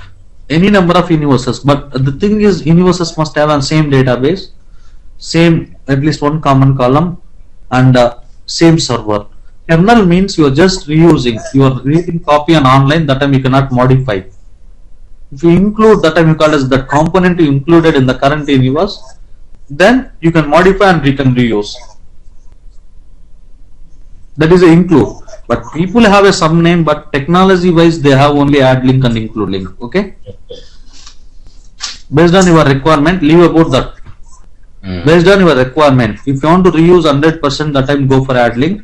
any number of universes, but the thing is universes must have a same database, same at least one common column, and same server. Kernel means you are just reusing, you are creating copy and online, that time you cannot modify. If you include, that time you call as the component you included in the current universe, then you can modify and you can reuse. That is a include. But people have a some name, but technology wise they have only add link and include link. Okay. Based on your requirement, leave about that. Based on your requirement, if you want to reuse 100%, that time go for add link.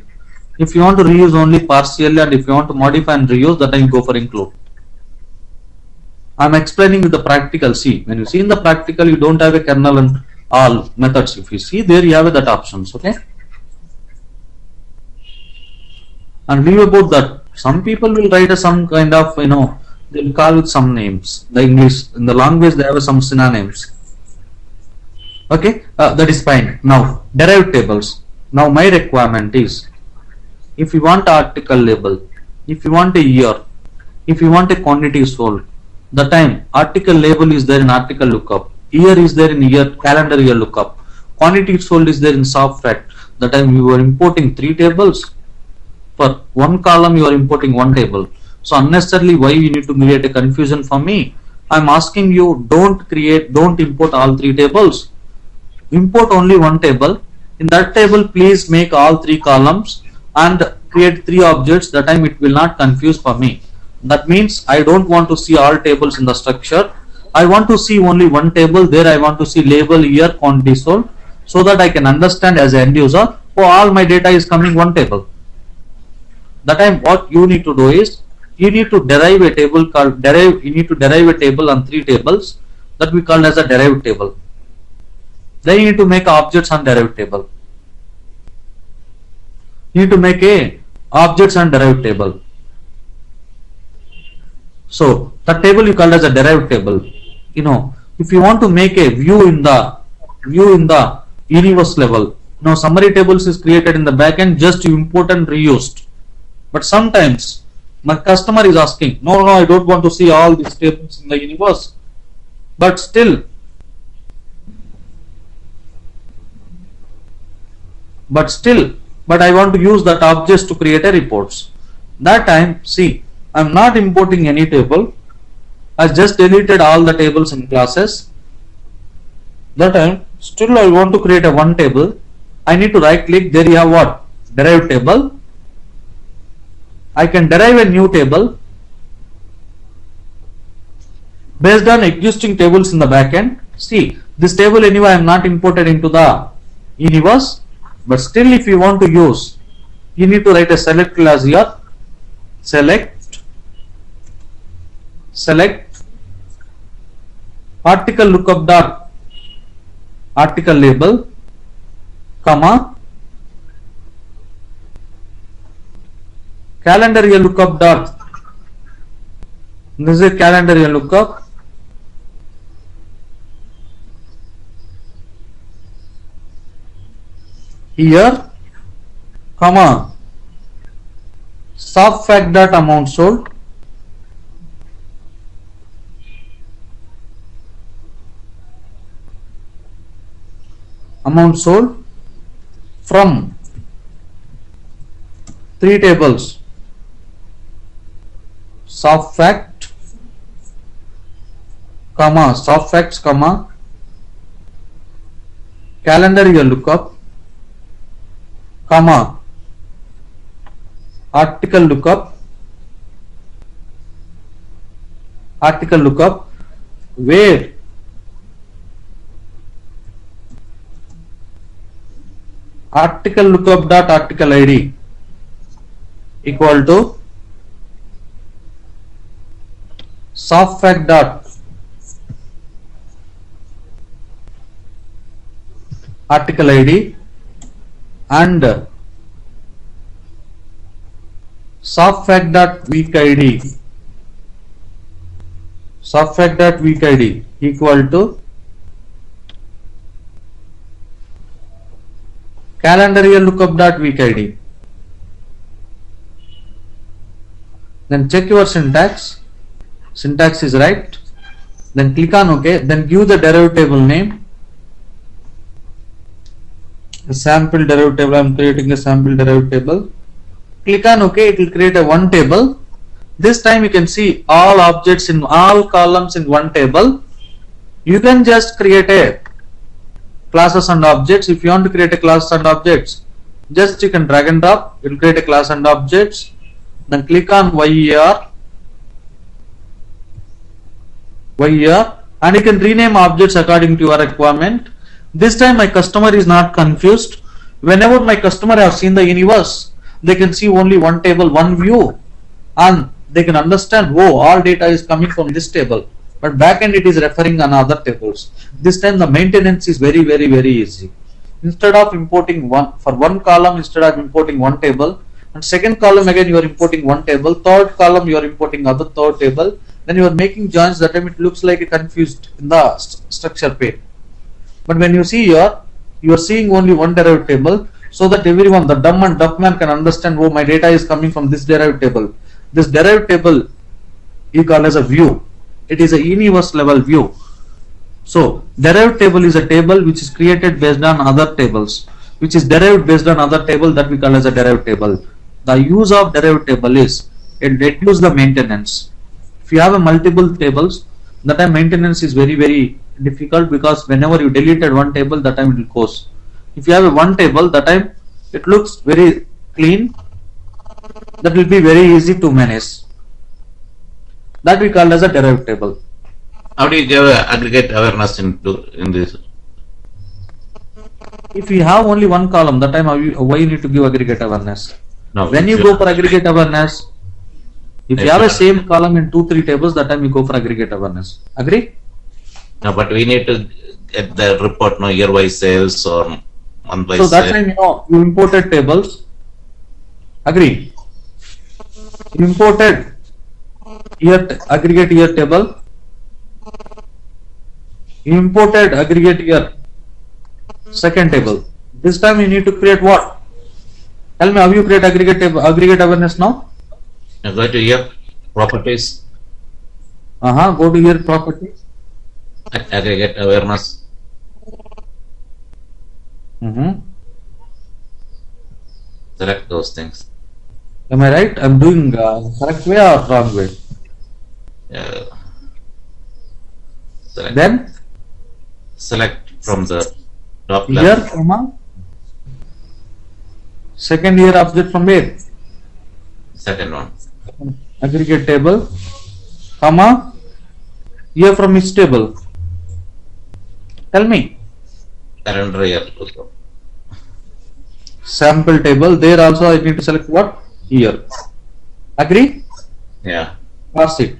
If you want to reuse only partially, and if you want to modify and reuse, that time go for include. I am explaining with the practical. See, when you see in the practical, you don't have a kernel and all methods. If you see there, you have that options. Okay. And leave about that. Some people will write some kind of, they'll call with some names. The English, in the language, they have some synonyms. Okay, that is fine. Now, derived tables. Now, my requirement is, if you want article label, if you want a year, if you want a quantity sold, the time article label is there in article lookup, year is there in year calendar year lookup, quantity sold is there in software. The time you are importing 3 tables. For one column you are importing 1 table. So unnecessarily why you need to create a confusion for me? I am asking you, don't import all 3 tables. Import only 1 table. In that table please make all 3 columns and create 3 objects. That time it will not confuse for me. That means I don't want to see all tables in the structure. I want to see only 1 table. There I want to see label, year, quantity sold, so that I can understand as an end user, oh, all my data is coming 1 table. That time what you need to do is, you need to derive a table called you need to derive a table on 3 tables that we call as a derived table. Then you need to make objects on derived table. You need to make a objects on derived table. So that table you call as a derived table. If you want to make a view in the universe level, summary tables is created in the backend, just you import and reused. But sometimes my customer is asking, no, I don't want to see all these tables in the universe. But I want to use that objects to create a reports. That time, see, I am not importing any table. I just deleted all the tables in classes. That time, still I want to create a 1 table. I need to right click, there you have what? Derived table. I can derive a new table based on existing tables in the backend. See, this table anyway I am not imported into the universe, but still if you want to use, you need to write a select class here. Select article lookup dot article label, comma, calendar year lookup dot, this is a calendar year lookup, here, comma, soft fact dot amount sold, from three tables: soft fact, soft facts, calendar year lookup, article lookup, where article lookup dot article id equal to soft fact dot article id and soft fact dot week id equal to calendar year lookup dot week id. Then check your syntax is right, then click on OK, then give the derived table name, a sample derived table. I am creating a sample derived table. Click on OK, it will create a one table. This time you can see all objects in all columns in one table. You can just create a classes and objects. If you want to create a class and objects, just you can drag and drop, it will create a class and objects. Then click on YER, and you can rename objects according to your requirement. This time my customer is not confused. Whenever my customer has seen the universe, they can see only one table, one view, and they can understand, oh, all data is coming from this table, but backend it is referring on other tables. This time the maintenance is very easy. Instead of importing one column, instead of importing one table, and second column again you are importing one table, third column you are importing other third table, then you are making joins. That time it looks like a confused in the structure pane. But when you see here, you are seeing only one derived table, so that everyone, the dumb and deaf man, can understand, oh, my data is coming from this derived table. This derived table you call as a view. It is a universe level view. So derived table is a table which is created based on other tables, which is derived based on other table, that we call as a derived table. The use of derived table is it reduces the maintenance. If you have a multiple tables, that time maintenance is very difficult, because whenever you deleted one table, that time it will cause. If you have a one table, that time it looks very clean, that will be very easy to manage. That we call as a derived table. How do you give aggregate awareness in this? If you have only one column, that time why you need to give aggregate awareness? No, When you go for aggregate awareness, if you have a same column in 2-3 tables, that time you go for aggregate awareness. Agree? No, but we need to get the report, no, year-wise sales or month-wise So that sales. time you imported tables. Agree? You imported aggregate year table. You imported aggregate year second table. This time you need to create what? Tell me how you create aggregate awareness now. Now go to year properties, Go to year properties. aggregate awareness. Select those things. Am I right? I'm doing correct way or wrong way? Select. Then Select from the top year, left. second year object from where? Second one. Aggregate table, year from which table? Tell me. Calendar year. Sample table. There also I need to select what? Year. Agree? Yeah. Pass it.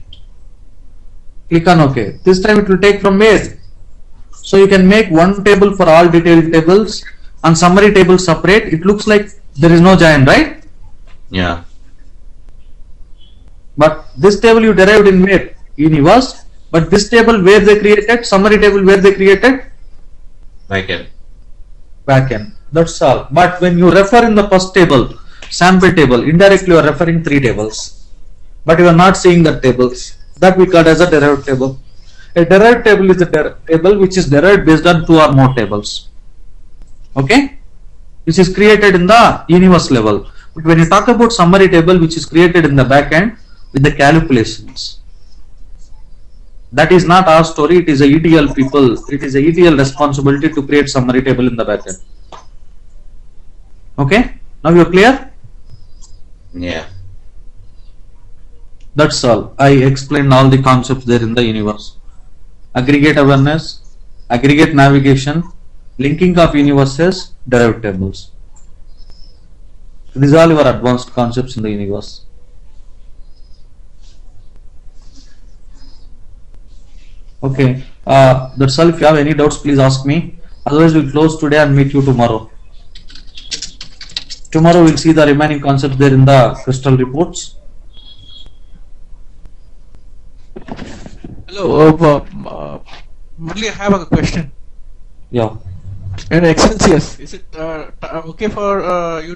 Click on OK. This time it will take from where? So you can make one table for all detailed tables and summary table separate. It looks like there is no join, right? Yeah. But this table you derived in where? Universe. But this table where they created, summary table where they created? Backend. Backend. That's all. But when you refer in the first table, sample table, indirectly you are referring 3 tables. But you are not seeing the tables. That we call as a derived table. A derived table is a table which is derived based on 2 or more tables. Okay? Which is created in the universe level. But when you talk about summary table, which is created in the back end with the calculations, that is not our story. It is a ETL people. It is a ETL responsibility to create summary table in the back end. Okay. Now you are clear? Yeah. That's all. I explained all the concepts there in the universe. Aggregate awareness, aggregate navigation, linking of universes, derived tables. These are all your advanced concepts in the universe. Okay. That's all. If you have any doubts, please ask me. Otherwise, we'll close today and meet you tomorrow. Tomorrow we'll see the remaining concepts there in the crystal reports. Hello, Murli, I have a question. Yeah. In Excelsius, is it okay for you